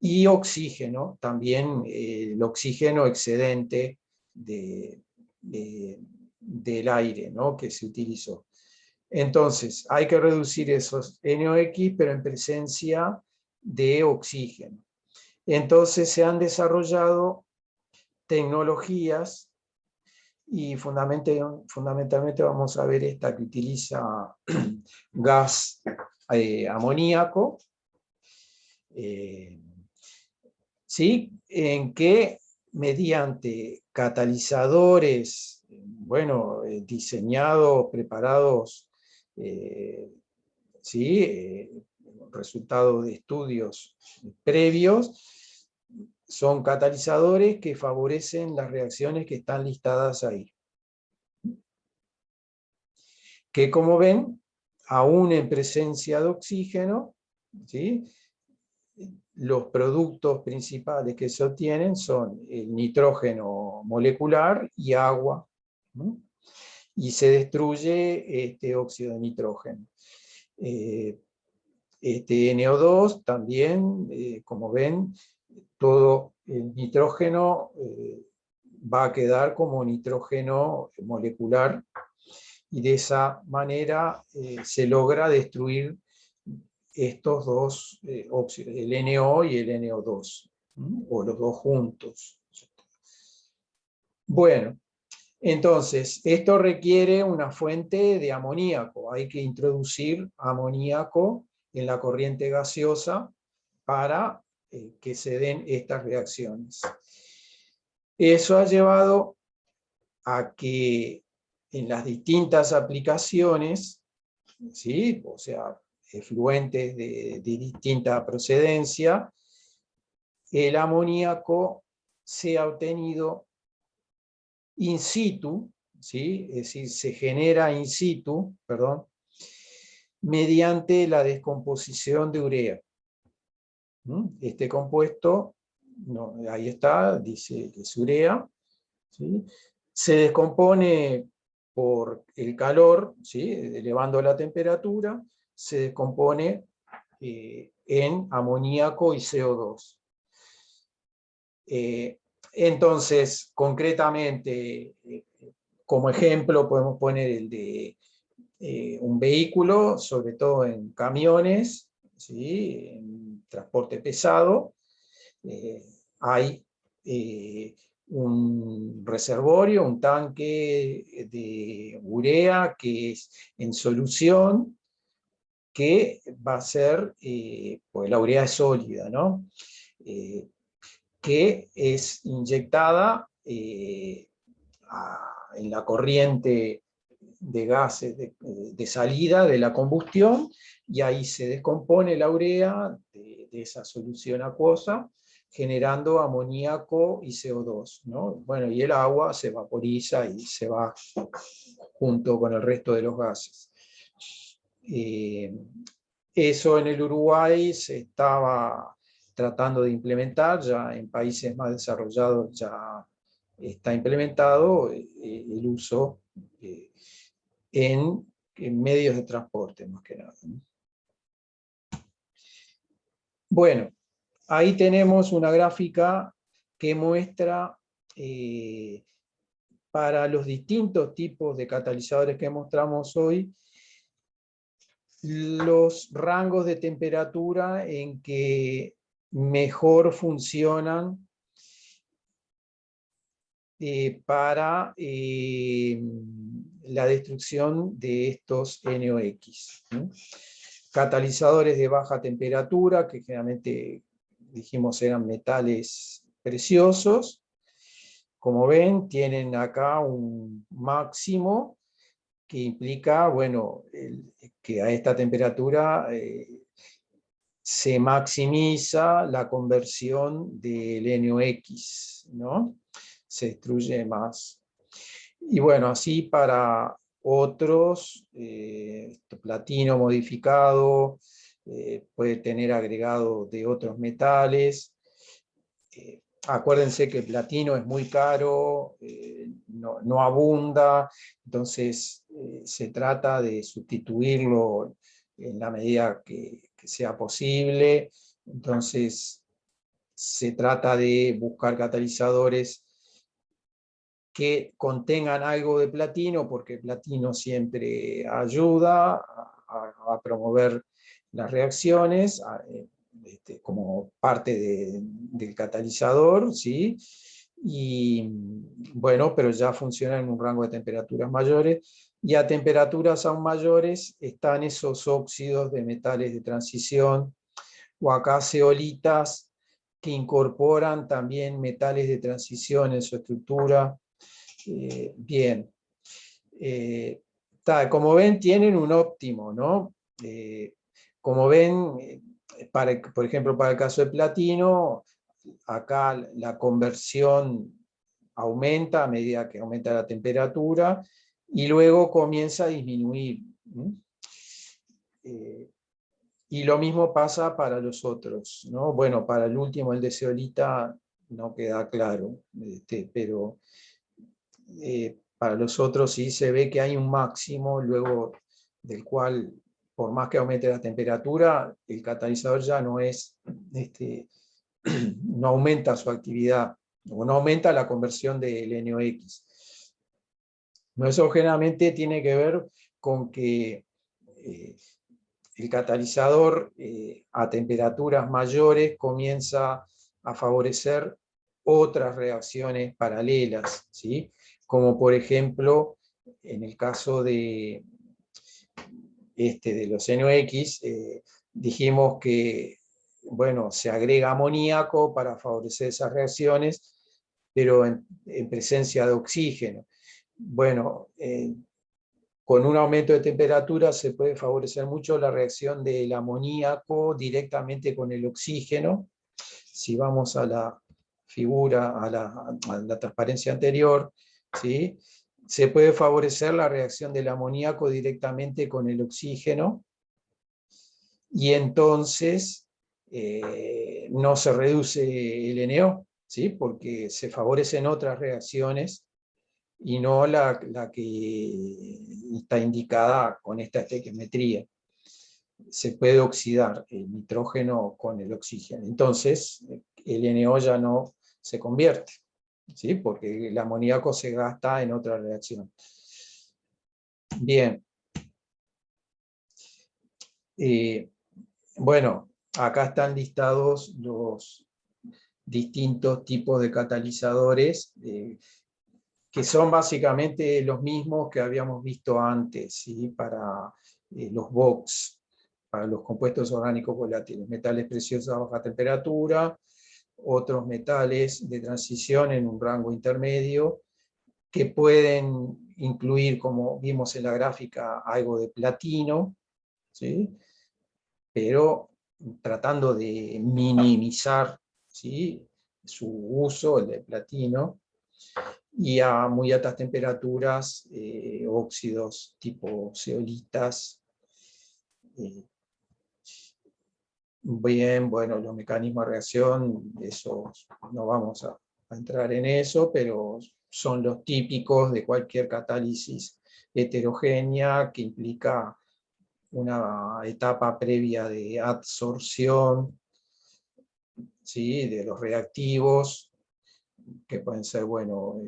y oxígeno, también el oxígeno excedente del aire, ¿no? Que se utilizó. Entonces, hay que reducir esos NOx, pero en presencia de oxígeno. Entonces se han desarrollado tecnologías y fundamentalmente vamos a ver esta que utiliza gas amoníaco, ¿sí? En que mediante catalizadores, bueno, diseñados, preparados, ¿sí? Resultado de estudios previos, son catalizadores que favorecen las reacciones que están listadas ahí. Que como ven, aún en presencia de oxígeno, ¿sí? Los productos principales que se obtienen son el nitrógeno molecular y agua, ¿no? Y se destruye este óxido de nitrógeno. Este NO2 también, como ven, todo el nitrógeno va a quedar como nitrógeno molecular y de esa manera se logra destruir estos dos óxidos, el NO y el NO2, o los dos juntos. Bueno, entonces, esto requiere una fuente de amoníaco. Hay que introducir amoníaco en la corriente gaseosa para que se den estas reacciones. Eso ha llevado a que en las distintas aplicaciones, ¿sí? O sea, efluentes de distinta procedencia, el amoníaco sea obtenido in situ, ¿sí? Es decir, se genera in situ, perdón, mediante la descomposición de urea. Este compuesto, no, ahí está, dice que es urea, ¿sí? Se descompone por el calor, ¿sí? Elevando la temperatura, se descompone en amoníaco y CO2. Entonces, concretamente, como ejemplo podemos poner el de un vehículo, sobre todo en camiones, ¿sí? En transporte pesado, hay un reservorio, un tanque de urea que es en solución, que va a ser, pues la urea es sólida, ¿no? Que es inyectada en la corriente de gases de salida de la combustión, y ahí se descompone la urea de esa solución acuosa, generando amoníaco y CO2, ¿no? Bueno, y el agua se vaporiza y se va junto con el resto de los gases. Eso en el Uruguay se estaba tratando de implementar, ya en países más desarrollados ya está implementado el uso en medios de transporte, más que nada. Bueno, ahí tenemos una gráfica que muestra para los distintos tipos de catalizadores que mostramos hoy, los rangos de temperatura en que mejor funcionan para la destrucción de estos NOx. catalizadores de baja temperatura, que generalmente dijimos eran metales preciosos. Como ven, tienen acá un máximo que implica, bueno, que a esta temperatura se maximiza la conversión del NOx, ¿no? Se destruye más. Y bueno, así para otros, platino modificado, puede tener agregado de otros metales. Acuérdense que el platino es muy caro, no abunda, entonces se trata de sustituirlo en la medida que sea posible. Entonces se trata de buscar catalizadores que contengan algo de platino, porque el platino siempre ayuda a promover las reacciones como parte del catalizador, ¿sí? Y bueno, pero ya funciona en un rango de temperaturas mayores, y a temperaturas aún mayores están esos óxidos de metales de transición, o acá zeolitas, que incorporan también metales de transición en su estructura. Bien. Como ven, tienen un óptimo, ¿no? Como ven, por ejemplo, para el caso de platino, acá la conversión aumenta a medida que aumenta la temperatura, y luego comienza a disminuir. Y lo mismo pasa para los otros, ¿no? Bueno, para el último, el de zeolita, no queda claro, pero para los otros sí se ve que hay un máximo, luego del cual, por más que aumente la temperatura, el catalizador ya no es, no aumenta su actividad, o no aumenta la conversión del NOx. Eso generalmente tiene que ver con que el catalizador a temperaturas mayores comienza a favorecer otras reacciones paralelas, ¿sí? Como por ejemplo, en el caso de los NOx, dijimos que, bueno, se agrega amoníaco para favorecer esas reacciones, pero en presencia de oxígeno. Bueno, con un aumento de temperatura se puede favorecer mucho la reacción del amoníaco directamente con el oxígeno. Si vamos a la figura, a la transparencia anterior, ¿sí? Se puede favorecer la reacción del amoníaco directamente con el oxígeno, y entonces no se reduce el NO, ¿sí? Porque se favorecen otras reacciones y no la que está indicada con esta estequiometría. Se puede oxidar el nitrógeno con el oxígeno. Entonces, el NO ya no se convierte, ¿sí? Porque el amoníaco se gasta en otra reacción. Bien. Bueno, acá están listados los distintos tipos de catalizadores, que son básicamente los mismos que habíamos visto antes, ¿sí? Para los VOX, para los compuestos orgánicos volátiles, metales preciosos a baja temperatura, otros metales de transición en un rango intermedio, que pueden incluir, como vimos en la gráfica, algo de platino, ¿sí? Pero tratando de minimizar, ¿sí?, su uso, el de platino, y a muy altas temperaturas, óxidos tipo zeolitas. Bien, bueno, los mecanismos de reacción, eso no vamos a entrar en eso, pero son los típicos de cualquier catálisis heterogénea que implica una etapa previa de adsorción, ¿sí?, de los reactivos, que pueden ser, bueno,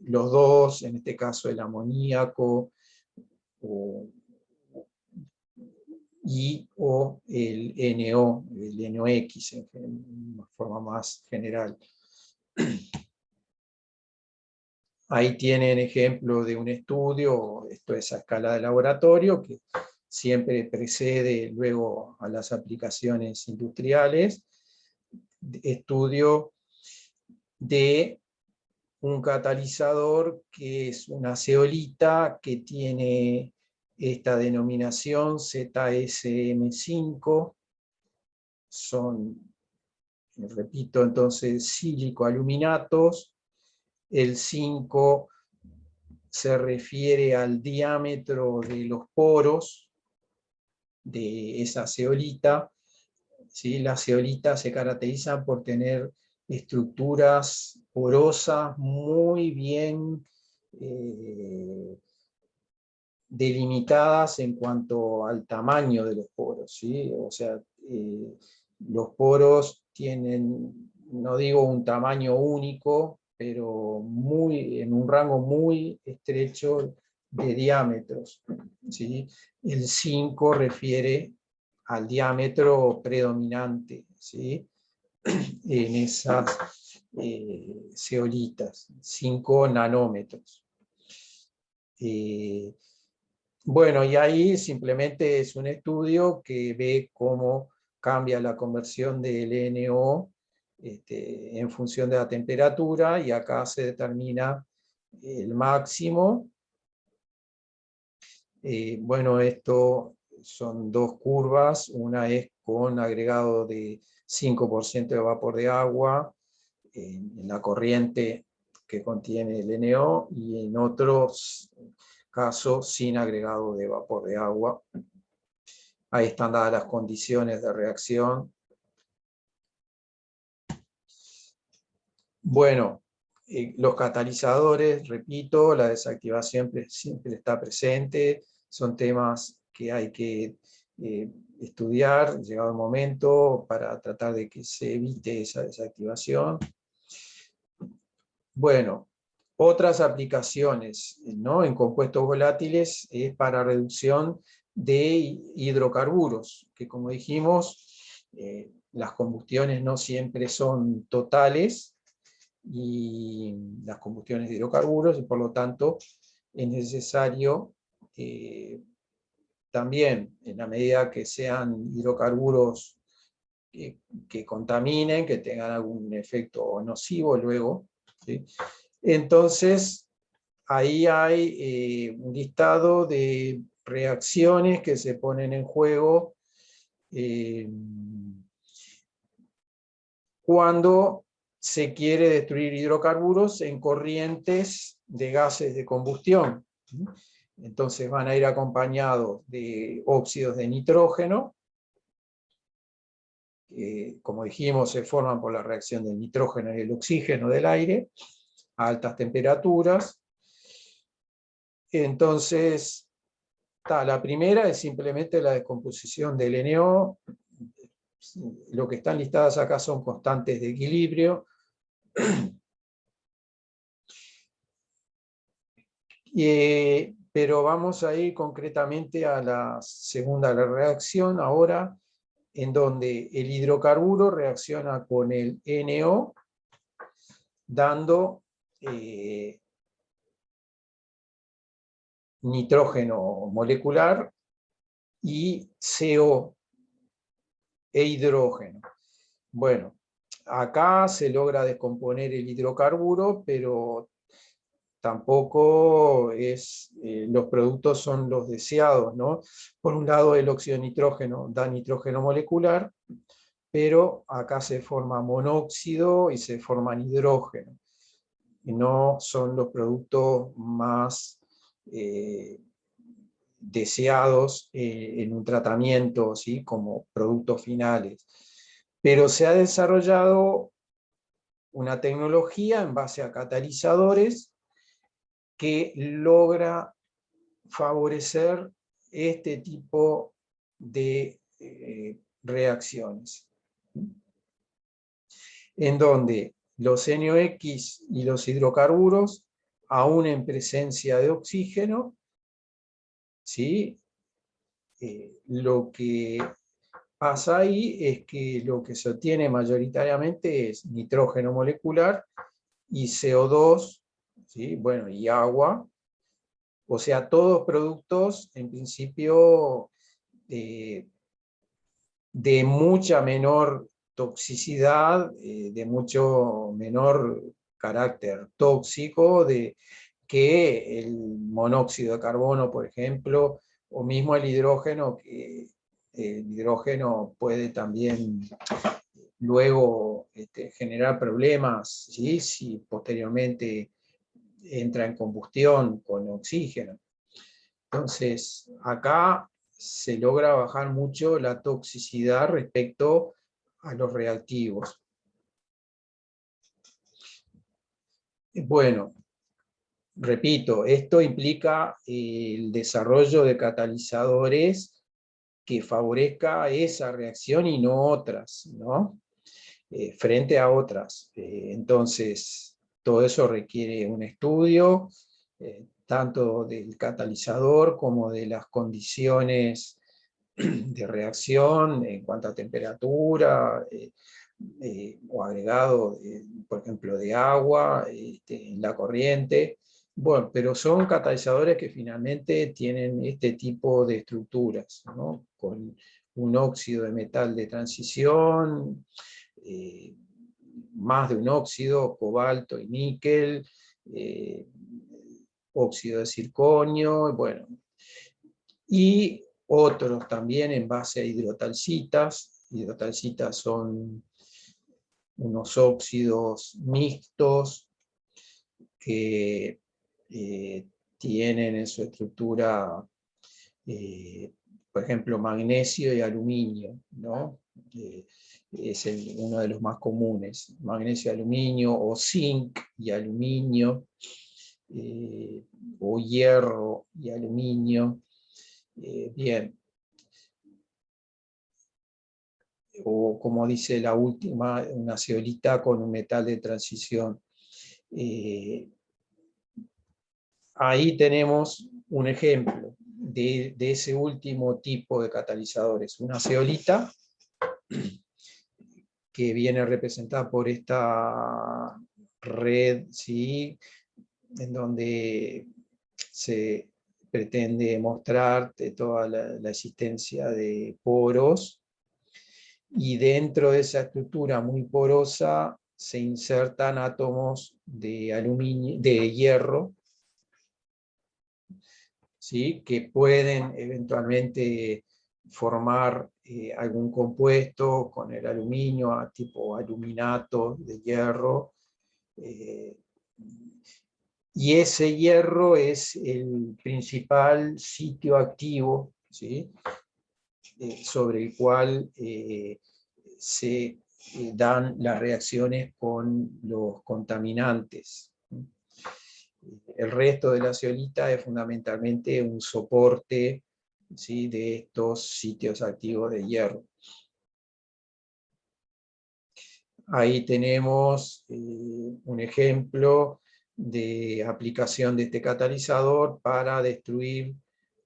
los dos, en este caso el amoníaco, o el NO, el NOx, en una forma más general. Ahí tienen ejemplo de un estudio, esto es a escala de laboratorio, que siempre precede luego a las aplicaciones industriales, estudio de un catalizador que es una zeolita que tiene esta denominación ZSM5, son, repito, entonces sílico-aluminatos. El 5 se refiere al diámetro de los poros de esa zeolita. ¿Sí? Las zeolitas se caracterizan por tener estructuras porosas muy bien delimitadas en cuanto al tamaño de los poros, ¿sí? O sea, los poros tienen, no digo un tamaño único, pero en un rango muy estrecho de diámetros, ¿sí? El 5 refiere al diámetro predominante, ¿sí? En esas zeolitas, 5 nanómetros. Bueno, y ahí simplemente es un estudio que ve cómo cambia la conversión del NO en función de la temperatura, y acá se determina el máximo. Bueno, esto son dos curvas, una es con agregado de 5% de vapor de agua en la corriente que contiene el NO, y en otros casos sin agregado de vapor de agua. Ahí están dadas las condiciones de reacción. Bueno, los catalizadores, repito, la desactivación siempre está presente, son temas que hay que estudiar, llegado el momento, para tratar de que se evite esa desactivación. Bueno, otras aplicaciones, ¿no?, en compuestos volátiles es para reducción de hidrocarburos, que como dijimos, las combustiones no siempre son totales, y las combustiones de hidrocarburos, y por lo tanto es necesario también, en la medida que sean hidrocarburos que contaminen, que tengan algún efecto nocivo luego, ¿sí? Entonces, ahí hay un listado de reacciones que se ponen en juego cuando se quiere destruir hidrocarburos en corrientes de gases de combustión. Entonces van a ir acompañados de óxidos de nitrógeno, que, como dijimos, se forman por la reacción del nitrógeno y el oxígeno del aire a altas temperaturas. Entonces, la primera es simplemente la descomposición del NO. Lo que están listadas acá son constantes de equilibrio. Pero vamos a ir concretamente a la segunda reacción ahora, en donde el hidrocarburo reacciona con el NO, dando nitrógeno molecular y CO e hidrógeno. Bueno, acá se logra descomponer el hidrocarburo, pero tampoco los productos son los deseados, ¿no? Por un lado, el óxido de nitrógeno da nitrógeno molecular, pero acá se forma monóxido y se forma hidrógeno. Y no son los productos más deseados en un tratamiento, ¿sí?, como productos finales. Pero se ha desarrollado una tecnología en base a catalizadores que logra favorecer este tipo de reacciones, en donde los NOx y los hidrocarburos, aún en presencia de oxígeno, ¿sí?, lo que pasa ahí es que lo que se obtiene mayoritariamente es nitrógeno molecular y CO2, ¿sí?, bueno, y agua. O sea, todos productos, en principio, de mucha menor toxicidad, de mucho menor carácter tóxico que el monóxido de carbono, por ejemplo, o mismo el hidrógeno, que el hidrógeno puede también luego generar problemas, ¿sí? Si posteriormente entra en combustión con oxígeno. Entonces, acá se logra bajar mucho la toxicidad respecto a los reactivos. Bueno, repito, esto implica el desarrollo de catalizadores que favorezca esa reacción y no otras, ¿no? Frente a otras. Entonces, todo eso requiere un estudio, tanto del catalizador como de las condiciones de reacción en cuanto a temperatura, o agregado, por ejemplo, de agua en la corriente. Bueno, pero son catalizadores que finalmente tienen este tipo de estructuras, ¿no? Con un óxido de metal de transición, más de un óxido, cobalto y níquel, óxido de circonio, bueno, y otros también en base a hidrotalcitas. Hidrotalcitas son unos óxidos mixtos que tienen en su estructura, por ejemplo, magnesio y aluminio, ¿no? Es uno de los más comunes, magnesio y aluminio, o zinc y aluminio, o hierro y aluminio. Bien. O como dice la última, una zeolita con un metal de transición. Ahí tenemos un ejemplo de ese último tipo de catalizadores. Una zeolita, que viene representada por esta red, ¿sí? En donde se pretende mostrar toda la existencia de poros, y dentro de esa estructura muy porosa se insertan átomos de aluminio, de hierro, ¿sí? Que pueden eventualmente formar algún compuesto con el aluminio, tipo aluminato de hierro, y ese hierro es el principal sitio activo, ¿sí? Sobre el cual se dan las reacciones con los contaminantes. El resto de la zeolita es fundamentalmente un soporte, ¿sí? De estos sitios activos de hierro. Ahí tenemos un ejemplo de aplicación de este catalizador para destruir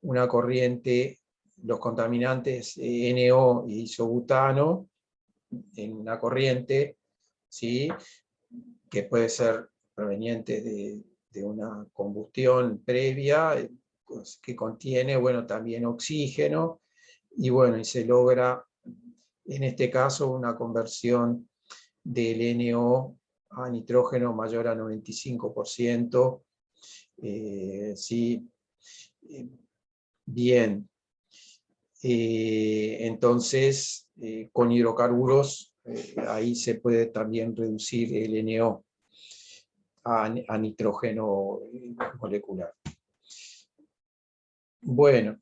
una corriente, los contaminantes NO y isobutano en una corriente, ¿sí? Que puede ser proveniente de una combustión previa, pues, que contiene, bueno, también oxígeno, y bueno, y se logra en este caso una conversión del NO a nitrógeno mayor a 95%. ¿Sí? Bien. Entonces, con hidrocarburos, ahí se puede también reducir el NO a nitrógeno molecular. Bueno.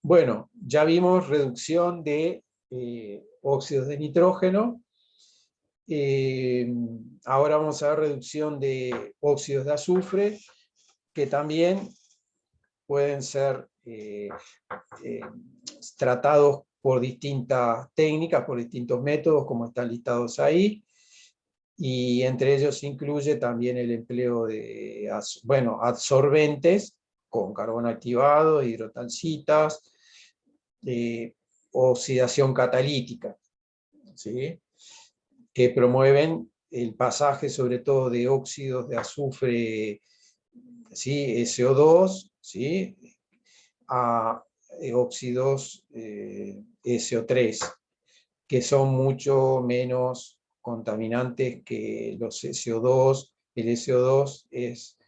Bueno, ya vimos reducción de óxidos de nitrógeno. Ahora vamos a ver reducción de óxidos de azufre, que también pueden ser tratados por distintas técnicas, por distintos métodos, como están listados ahí, y entre ellos incluye también el empleo de, bueno, adsorbentes con carbono activado, hidrotalcitas, oxidación catalítica, ¿sí? que promueven el pasaje sobre todo de óxidos de azufre, ¿sí? SO2, ¿sí? A óxidos SO3, que son mucho menos contaminantes que los SO2. El SO2 es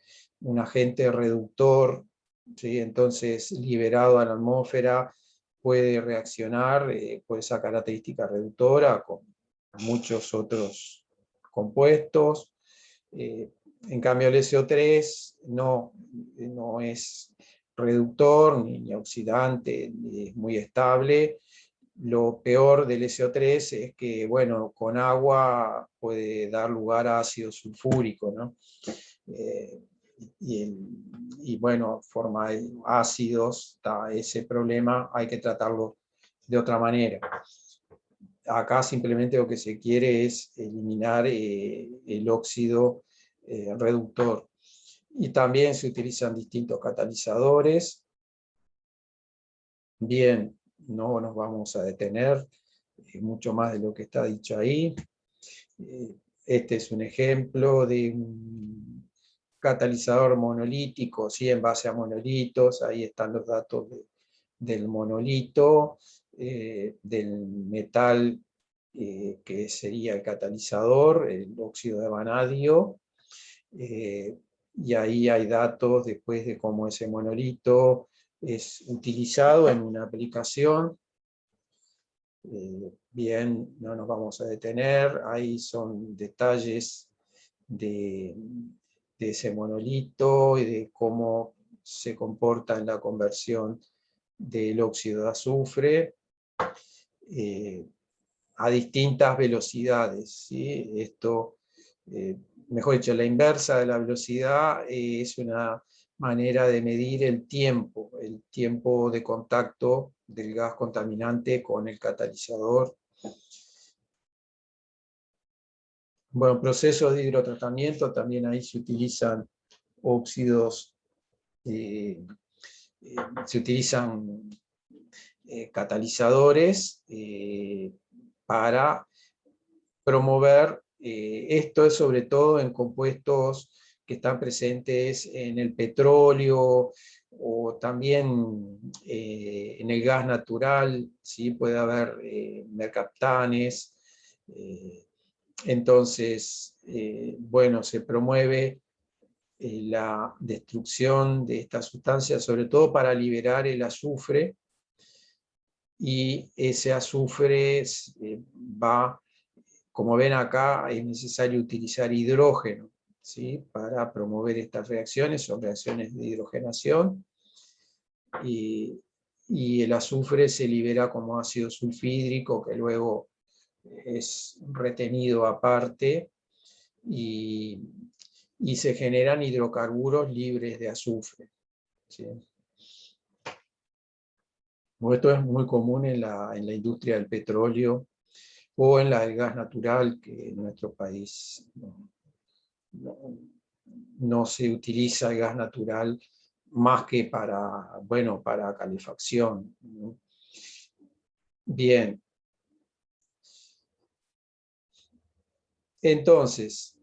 un agente reductor, ¿sí? Entonces liberado a la atmósfera puede reaccionar, por esa característica reductora con muchos otros compuestos. En cambio el SO3 no es reductor ni oxidante, es muy estable. Lo peor del SO3 es que, bueno, con agua puede dar lugar a ácido sulfúrico, ¿no? Y bueno, forma ácidos, ese problema hay que tratarlo de otra manera. Acá simplemente lo que se quiere es eliminar el óxido reductor. Y también se utilizan distintos catalizadores. Bien, no nos vamos a detener mucho más de lo que está dicho ahí. Este es un ejemplo de un catalizador monolítico, ¿sí? En base a monolitos. Ahí están los datos del monolito, del metal que sería el catalizador, el óxido de vanadio. Y ahí hay datos después de cómo ese monolito es utilizado en una aplicación. Bien, no nos vamos a detener, ahí son detalles de ese monolito y de cómo se comporta en la conversión del óxido de azufre a distintas velocidades, ¿sí? Esto, mejor dicho, la inversa de la velocidad es una manera de medir el tiempo de contacto del gas contaminante con el catalizador. Bueno, procesos de hidrotratamiento, también ahí se utilizan óxidos, se utilizan catalizadores para promover, esto es sobre todo en compuestos que están presentes en el petróleo o también en el gas natural, ¿sí? Puede haber mercaptanes. Entonces, bueno, se promueve la destrucción de estas sustancias, sobre todo para liberar el azufre, y ese azufre va, como ven acá, es necesario utilizar hidrógeno, ¿sí? Para promover estas reacciones, son reacciones de hidrogenación, y el azufre se libera como ácido sulfídrico, que luego es retenido aparte, y se generan hidrocarburos libres de azufre, ¿sí? Esto es muy común en la industria del petróleo o en la del gas natural, que en nuestro país no se utiliza el gas natural más que para, bueno, para calefacción, ¿no? Bien. Entonces,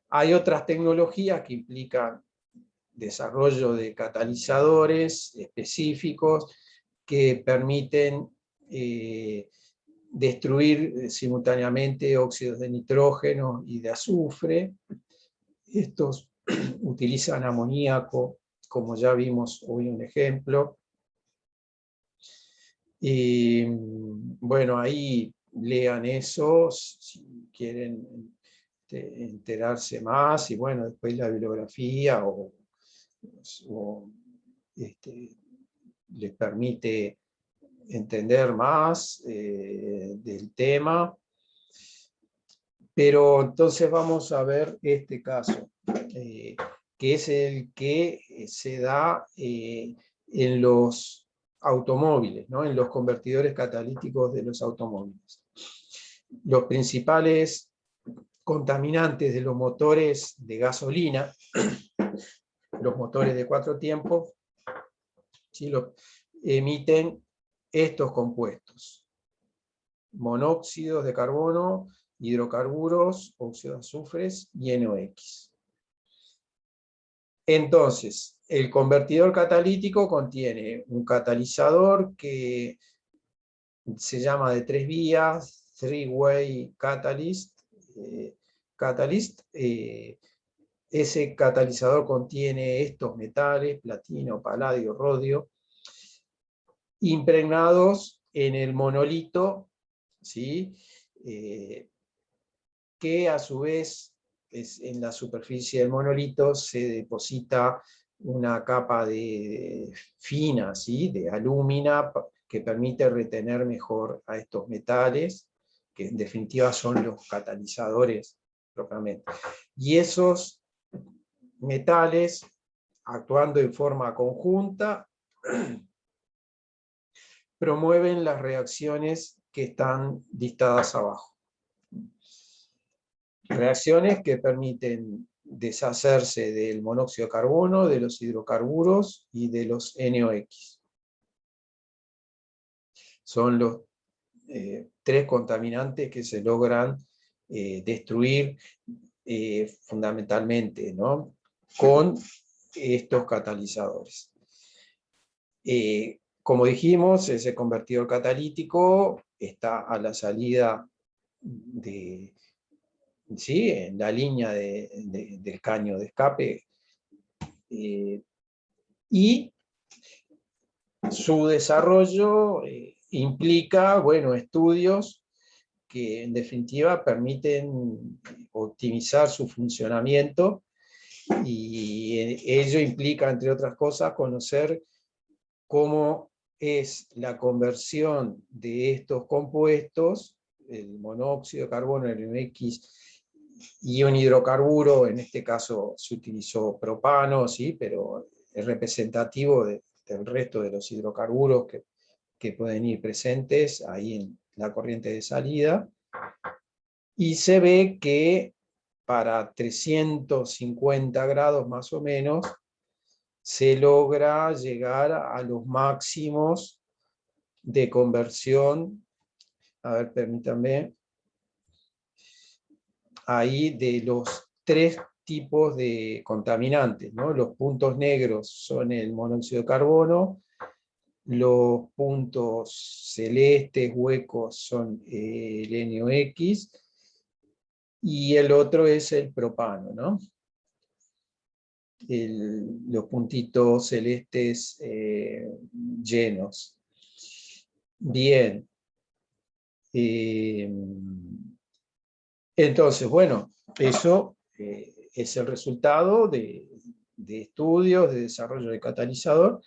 hay otras tecnologías que implican desarrollo de catalizadores específicos que permiten destruir simultáneamente óxidos de nitrógeno y de azufre. Estos utilizan amoníaco, como ya vimos hoy un ejemplo. Y bueno, ahí lean eso si quieren enterarse más, y bueno, después la bibliografía les permite entender más del tema. Pero entonces vamos a ver este caso, que es el que se da en los automóviles, ¿no? En los convertidores catalíticos de los automóviles. Los principales contaminantes de los motores de gasolina, los motores de 4 tiempos, ¿sí? Emiten estos compuestos. monóxidos de carbono, hidrocarburos, óxidos de azufres y NOx. Entonces, el convertidor catalítico contiene un catalizador que se llama de 3 vías, three-way catalyst. Ese catalizador contiene estos metales, platino, paladio, rodio, impregnados en el monolito, ¿sí? Que a su vez en la superficie del monolito se deposita una capa fina, ¿sí? De alúmina, que permite retener mejor a estos metales, que en definitiva son los catalizadores propiamente. Y esos metales, actuando en forma conjunta, promueven las reacciones que están listadas abajo. Reacciones que permiten deshacerse del monóxido de carbono, de los hidrocarburos y de los NOx. Son los 3 contaminantes que se logran destruir fundamentalmente, ¿no? Con estos catalizadores. Como dijimos, ese convertidor catalítico está a la salida ¿sí? En la línea del caño de escape, y su desarrollo implica, bueno, estudios que en definitiva permiten optimizar su funcionamiento, y ello implica, entre otras cosas, conocer cómo es la conversión de estos compuestos, el monóxido de carbono, el NOx, y un hidrocarburo. En este caso se utilizó propano, ¿sí? Pero es representativo del resto de los hidrocarburos que pueden ir presentes ahí en la corriente de salida, y se ve que para 350 grados más o menos se logra llegar a los máximos de conversión. A ver, permítanme. Ahí de los 3 tipos de contaminantes, ¿no? Los puntos negros son el monóxido de carbono, los puntos celestes, huecos, son el NOx, y el otro es el propano, ¿no? Los puntitos celestes llenos. Bien. Entonces, bueno, eso es el resultado de estudios de desarrollo de catalizador.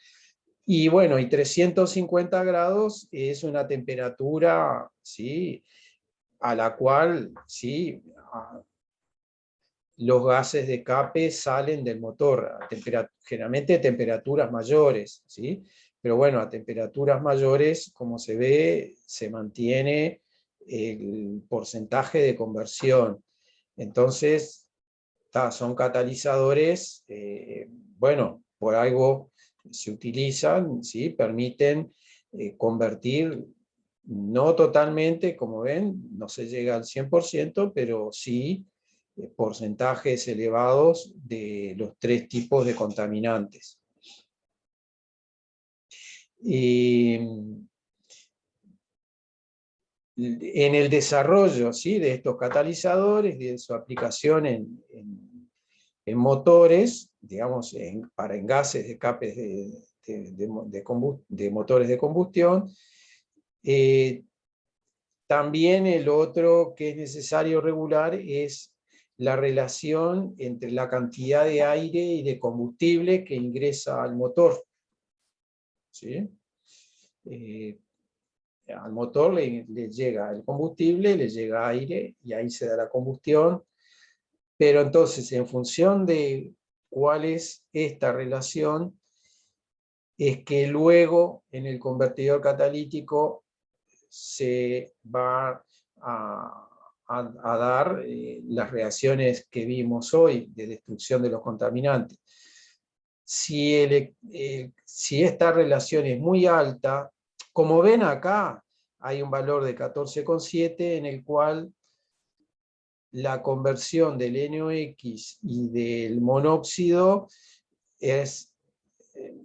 Y bueno, y 350 grados es una temperatura, ¿sí? A la cual, ¿sí? Los gases de escape salen del motor, generalmente a temperaturas mayores, ¿sí? Pero bueno, a temperaturas mayores, como se ve, se mantiene el porcentaje de conversión. Entonces, son catalizadores, bueno, por algo se utilizan, ¿sí? Permiten convertir, no totalmente, como ven, no se llega al 100%, pero sí porcentajes elevados de los 3 tipos de contaminantes. En el desarrollo, ¿sí? De estos catalizadores, de su aplicación en motores, digamos, para engases de escapes de motores de combustión. También el otro que es necesario regular es la relación entre la cantidad de aire y de combustible que ingresa al motor, ¿sí? Al motor le llega el combustible, le llega aire, y ahí se da la combustión. Pero entonces, en función de cuál es esta relación, es que luego en el convertidor catalítico se va a dar las reacciones que vimos hoy de destrucción de los contaminantes. Si esta relación es muy alta, como ven acá, hay un valor de 14,7 en el cual la conversión del NOx y del monóxido es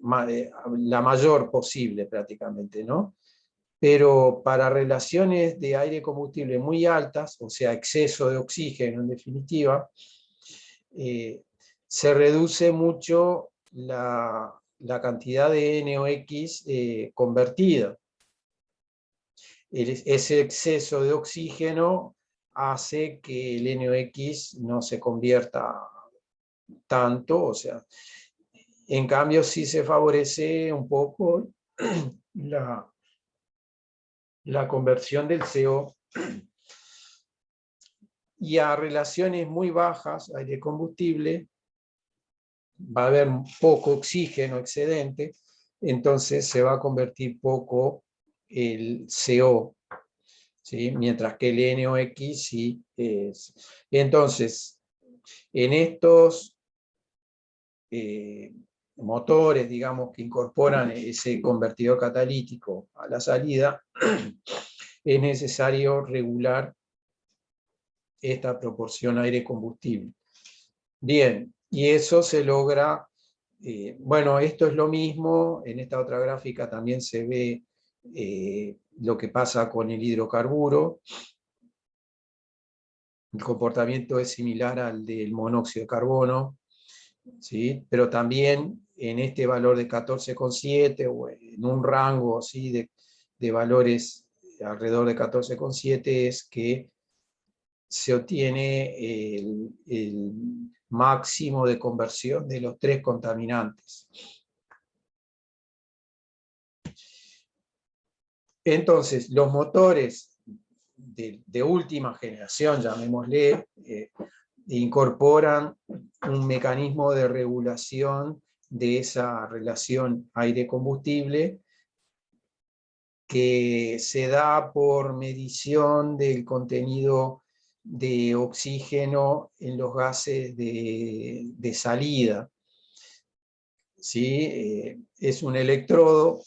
la mayor posible prácticamente, ¿no? Pero para relaciones de aire-combustible muy altas, o sea, exceso de oxígeno en definitiva, se reduce mucho la cantidad de NOx convertida. Ese exceso de oxígeno hace que el NOx no se convierta tanto, o sea, en cambio sí se favorece un poco la conversión del CO, y a relaciones muy bajas, aire-combustible, va a haber poco oxígeno excedente, entonces se va a convertir poco el CO, ¿sí? Mientras que el NOx sí es. Entonces, en estos motores, digamos, que incorporan ese convertidor catalítico a la salida, es necesario regular esta proporción aire-combustible. Bien, y eso se logra, bueno, esto es lo mismo, en esta otra gráfica también se ve lo que pasa con el hidrocarburo. El comportamiento es similar al del monóxido de carbono, ¿sí? Pero también en este valor de 14,7 o en un rango ¿sí? de valores alrededor de 14,7 es que se obtiene el máximo de conversión de los tres contaminantes. Entonces, los motores de última generación, llamémosle, incorporan un mecanismo de regulación de esa relación aire-combustible que se da por medición del contenido de oxígeno en los gases de salida. ¿Sí? Es un electrodo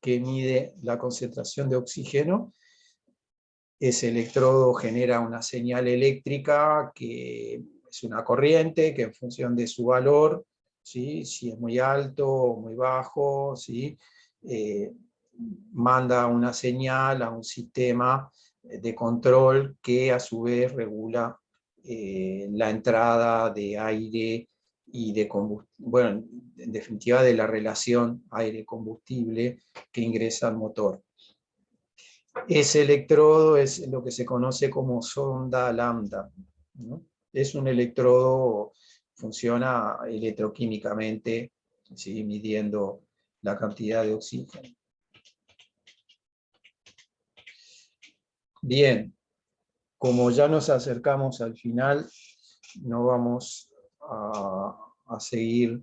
que mide la concentración de oxígeno. Ese electrodo genera una señal eléctrica que es una corriente que en función de su valor, ¿sí? Si es muy alto o muy bajo, ¿sí? Manda una señal a un sistema de control que a su vez regula la entrada de aire y de combustible, bueno, en definitiva de la relación aire-combustible que ingresa al motor. Ese electrodo es lo que se conoce como sonda lambda, ¿no? Es un electrodo, funciona electroquímicamente, ¿sí? Midiendo la cantidad de oxígeno. Bien, como ya nos acercamos al final, no vamos a seguir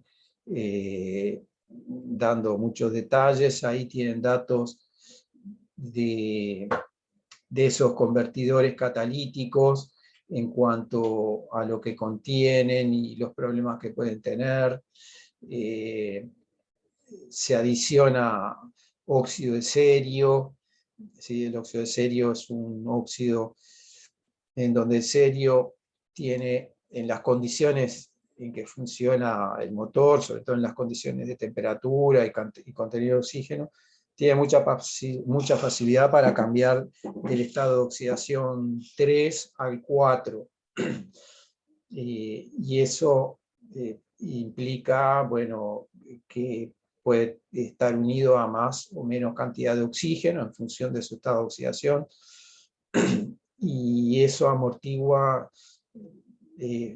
dando muchos detalles. Ahí tienen datos de esos convertidores catalíticos en cuanto a lo que contienen y los problemas que pueden tener. Se adiciona óxido de cerio. ¿Sí? El óxido de cerio es un óxido en donde el cerio tiene, en las condiciones en que funciona el motor, sobre todo en las condiciones de temperatura y contenido de oxígeno, tiene mucha facilidad para cambiar del estado de oxidación 3 al 4. Y eso implica, bueno, que puede estar unido a más o menos cantidad de oxígeno en función de su estado de oxidación, y eso amortigua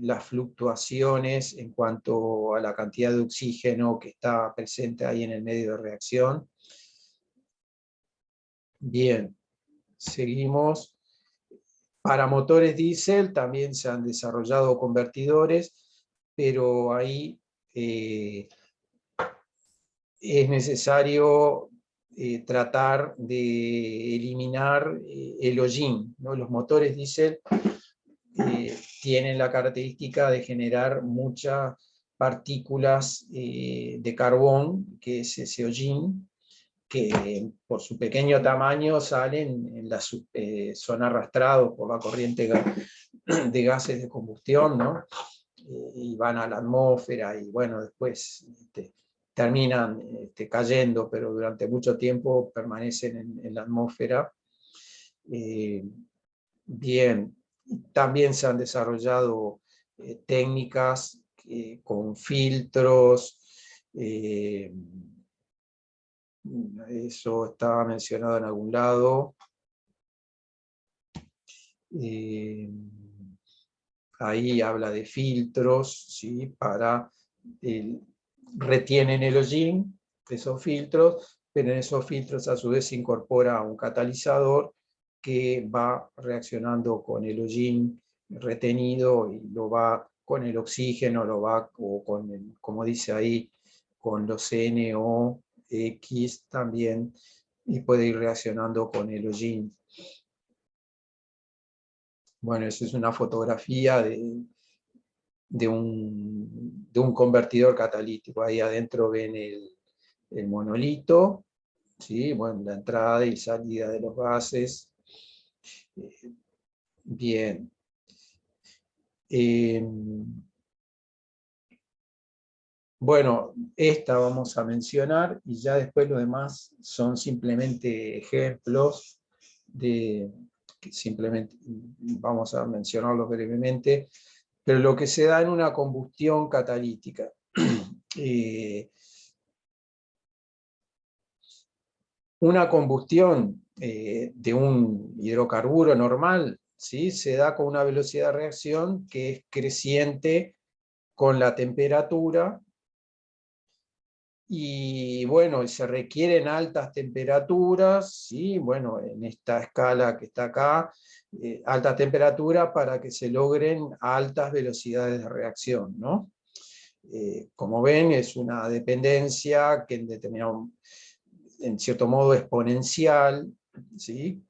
las fluctuaciones en cuanto a la cantidad de oxígeno que está presente ahí en el medio de reacción. Bien, seguimos. Para motores diésel también se han desarrollado convertidores, pero ahí es necesario tratar de eliminar el hollín, ¿no? Los motores diésel tienen la característica de generar muchas partículas de carbón, que es ese hollín, que por su pequeño tamaño son arrastrados por la corriente de gases de combustión, ¿no? Y van a la atmósfera y bueno, después terminan cayendo, pero durante mucho tiempo permanecen en la atmósfera. Bien, también se han desarrollado técnicas con filtros, eso estaba mencionado en algún lado. Ahí habla de filtros, ¿sí? Retienen el hollín, esos filtros, pero en esos filtros a su vez se incorpora un catalizador que va reaccionando con el hollín retenido y lo va con el oxígeno, o como dice ahí, con los NOx también, y puede ir reaccionando con el hollín. Bueno, esa es una fotografía de un convertidor catalítico. Ahí adentro ven el monolito, ¿sí? Bueno, la entrada y salida de los gases. Bien. Bueno, esta vamos a mencionar y ya después lo demás son simplemente ejemplos que simplemente vamos a mencionarlos brevemente, pero lo que se da en una combustión catalítica. Una combustión de un hidrocarburo normal, ¿sí? Se da con una velocidad de reacción que es creciente con la temperatura, y bueno, se requieren altas temperaturas, ¿sí? Bueno, en esta escala que está acá, altas temperaturas para que se logren altas velocidades de reacción, ¿no? Como ven, es una dependencia que en cierto modo exponencial, ¿sí?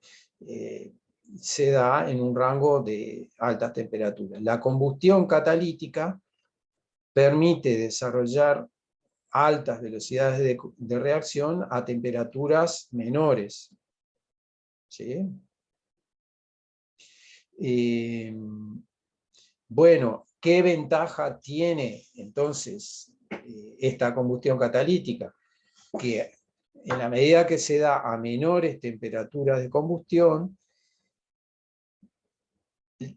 Se da en un rango de altas temperaturas. La combustión catalítica permite desarrollar altas velocidades de reacción a temperaturas menores, ¿sí? Bueno, ¿qué ventaja tiene entonces esta combustión catalítica? Que en la medida que se da a menores temperaturas de combustión,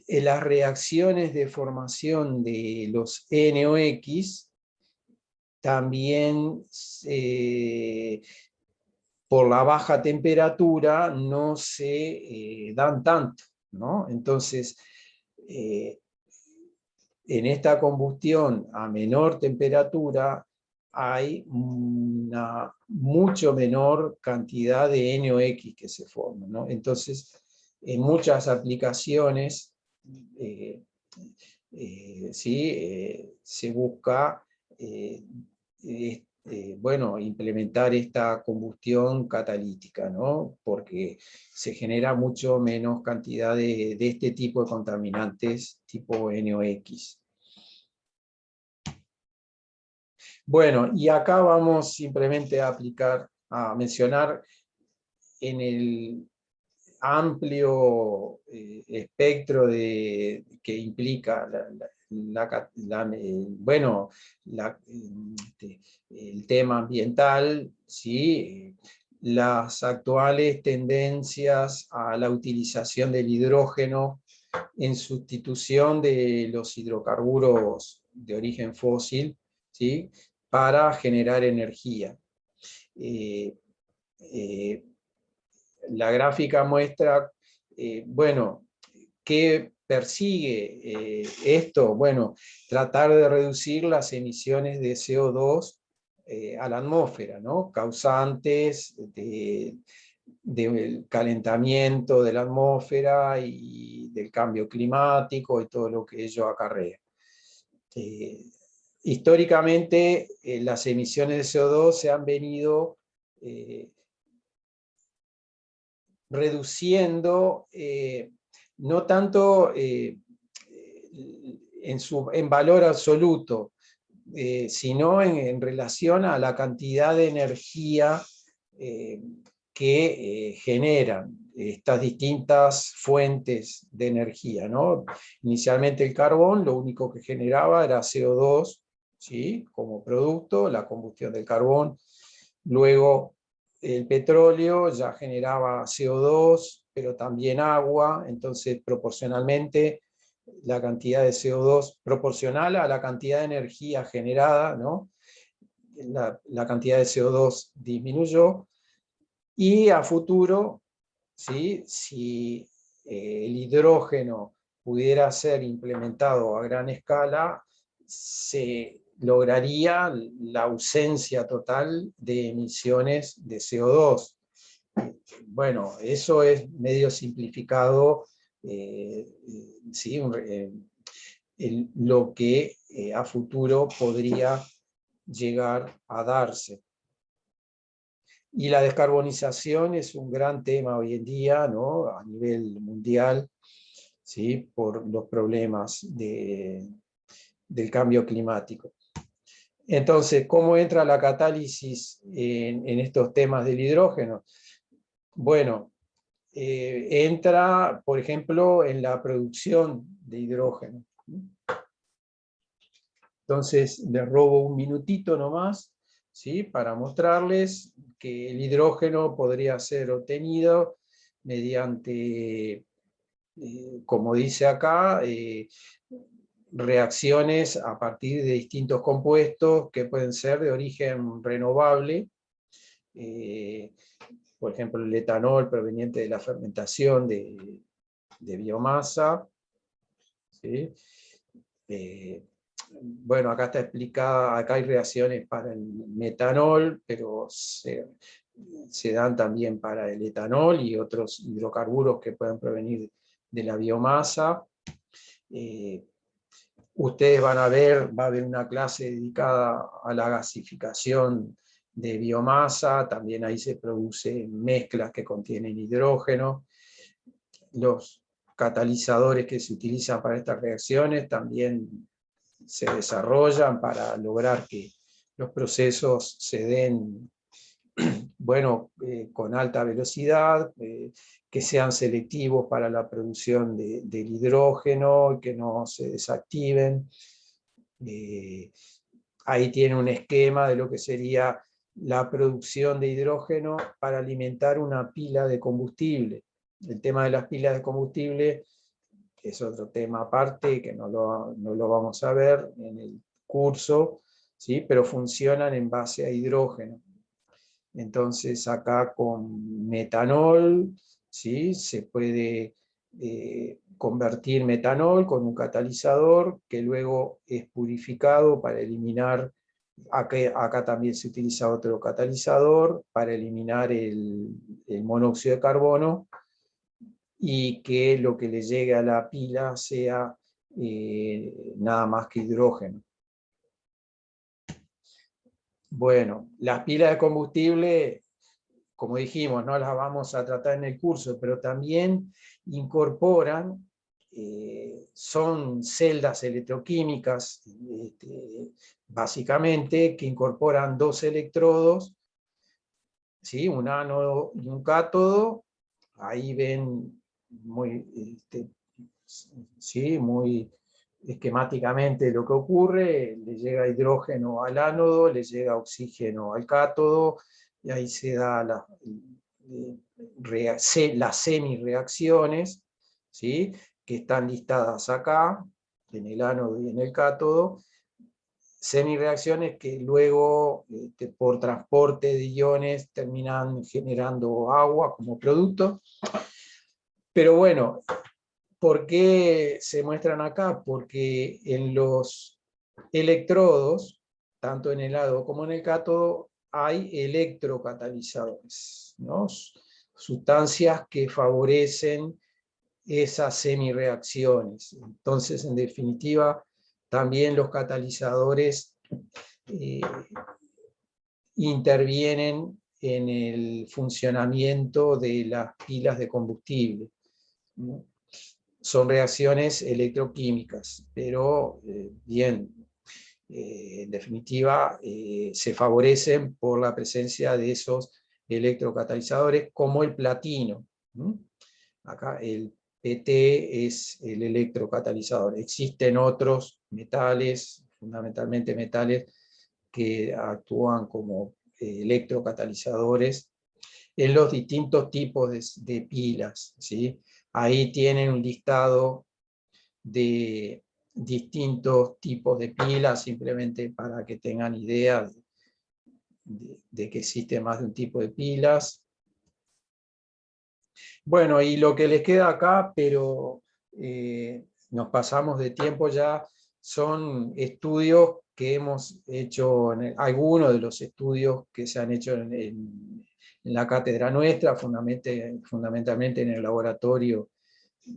las reacciones de formación de los NOx también por la baja temperatura no se dan tanto, ¿no? Entonces, en esta combustión a menor temperatura hay una mucho menor cantidad de NOx que se forma, ¿no? Entonces, en muchas aplicaciones se busca bueno, implementar esta combustión catalítica, ¿no? Porque se genera mucho menos cantidad de este tipo de contaminantes tipo NOx. Bueno, y acá vamos simplemente a mencionar en el amplio espectro que implica el tema ambiental, ¿sí? Las actuales tendencias a la utilización del hidrógeno en sustitución de los hidrocarburos de origen fósil, ¿sí? Para generar energía. La gráfica muestra, bueno, ¿qué persigue esto? Bueno, tratar de reducir las emisiones de CO2 a la atmósfera, ¿no? Causantes del calentamiento de la atmósfera y del cambio climático y todo lo que ello acarrea. Históricamente, las emisiones de CO2 se han venido reduciendo, no tanto en valor absoluto, sino en relación a la cantidad de energía que generan estas distintas fuentes de energía, ¿no? Inicialmente el carbón lo único que generaba era CO2, ¿sí? Como producto, la combustión del carbón. Luego el petróleo ya generaba CO2, pero también agua, entonces proporcionalmente la cantidad de CO2 proporcional a la cantidad de energía generada, ¿no? La cantidad de CO2 disminuyó, y a futuro, ¿sí? Si el hidrógeno pudiera ser implementado a gran escala, se lograría la ausencia total de emisiones de CO2. Bueno, eso es medio simplificado, ¿sí? Lo que a futuro podría llegar a darse. Y la descarbonización es un gran tema hoy en día, ¿no? A nivel mundial, ¿sí? Por los problemas del cambio climático. Entonces, ¿cómo entra la catálisis en estos temas del hidrógeno? Bueno, entra, por ejemplo, en la producción de hidrógeno. Entonces, les robo un minutito nomás, ¿sí? Para mostrarles que el hidrógeno podría ser obtenido mediante, como dice acá, reacciones a partir de distintos compuestos que pueden ser de origen renovable, por ejemplo el etanol proveniente de la fermentación de biomasa, ¿sí? Bueno, acá está explicada, acá hay reacciones para el metanol, pero se dan también para el etanol y otros hidrocarburos que pueden provenir de la biomasa. Ustedes van a ver, va a haber una clase dedicada a la gasificación de biomasa, también ahí se producen mezclas que contienen hidrógeno. Los catalizadores que se utilizan para estas reacciones también se desarrollan para lograr que los procesos se den, bueno, con alta velocidad, que sean selectivos para la producción del hidrógeno, que no se desactiven. Ahí tiene un esquema de lo que sería la producción de hidrógeno para alimentar una pila de combustible. El tema de las pilas de combustible es otro tema aparte, que no lo vamos a ver en el curso, ¿sí? Pero funcionan en base a hidrógeno. Entonces acá con metanol, ¿sí? Se puede convertir metanol con un catalizador que luego es purificado para eliminar, acá también se utiliza otro catalizador para eliminar el monóxido de carbono, y que lo que le llegue a la pila sea nada más que hidrógeno. Bueno, las pilas de combustible, como dijimos, no las vamos a tratar en el curso, pero también incorporan, son celdas electroquímicas, básicamente, que incorporan dos electrodos, ¿sí? Un ánodo y un cátodo. Ahí ven muy, ¿sí? Muy esquemáticamente lo que ocurre: le llega hidrógeno al ánodo, le llega oxígeno al cátodo, y ahí se da las semireacciones, ¿sí? Que están listadas acá, en el ánodo y en el cátodo. Semireacciones que luego, por transporte de iones, terminan generando agua como producto. Pero bueno, ¿por qué se muestran acá? Porque en los electrodos, tanto en el ánodo como en el cátodo, hay electrocatalizadores, ¿no? Sustancias que favorecen esas semireacciones. Entonces, en definitiva, también los catalizadores intervienen en el funcionamiento de las pilas de combustible, ¿no? Son reacciones electroquímicas, pero bien, en definitiva, se favorecen por la presencia de esos electrocatalizadores, como el platino. Acá el PT es el electrocatalizador. Existen otros metales, fundamentalmente metales, que actúan como electrocatalizadores en los distintos tipos de pilas, ¿sí? Ahí tienen un listado de distintos tipos de pilas, simplemente para que tengan idea de que existe más de un tipo de pilas. Bueno, y lo que les queda acá, pero nos pasamos de tiempo ya, son estudios que hemos hecho, algunos de los estudios que se han hecho en la cátedra nuestra, fundamentalmente en el laboratorio,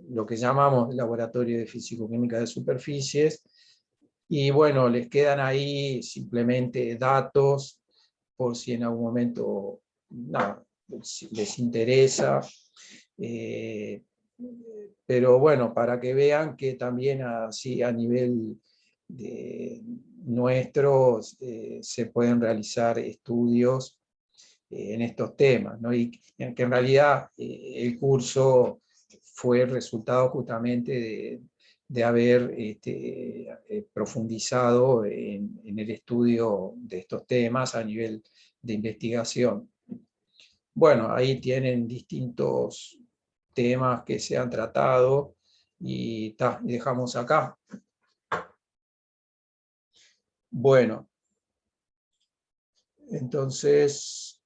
lo que llamamos Laboratorio de Físico-Química de Superficies, y bueno, les quedan ahí simplemente datos, por si en algún momento nada, les interesa. Pero bueno, para que vean que también así a nivel nuestro se pueden realizar estudios en estos temas, ¿no? Y que en realidad el curso fue el resultado justamente de haber profundizado en el estudio de estos temas a nivel de investigación. Bueno, ahí tienen distintos temas que se han tratado y dejamos acá. Bueno, entonces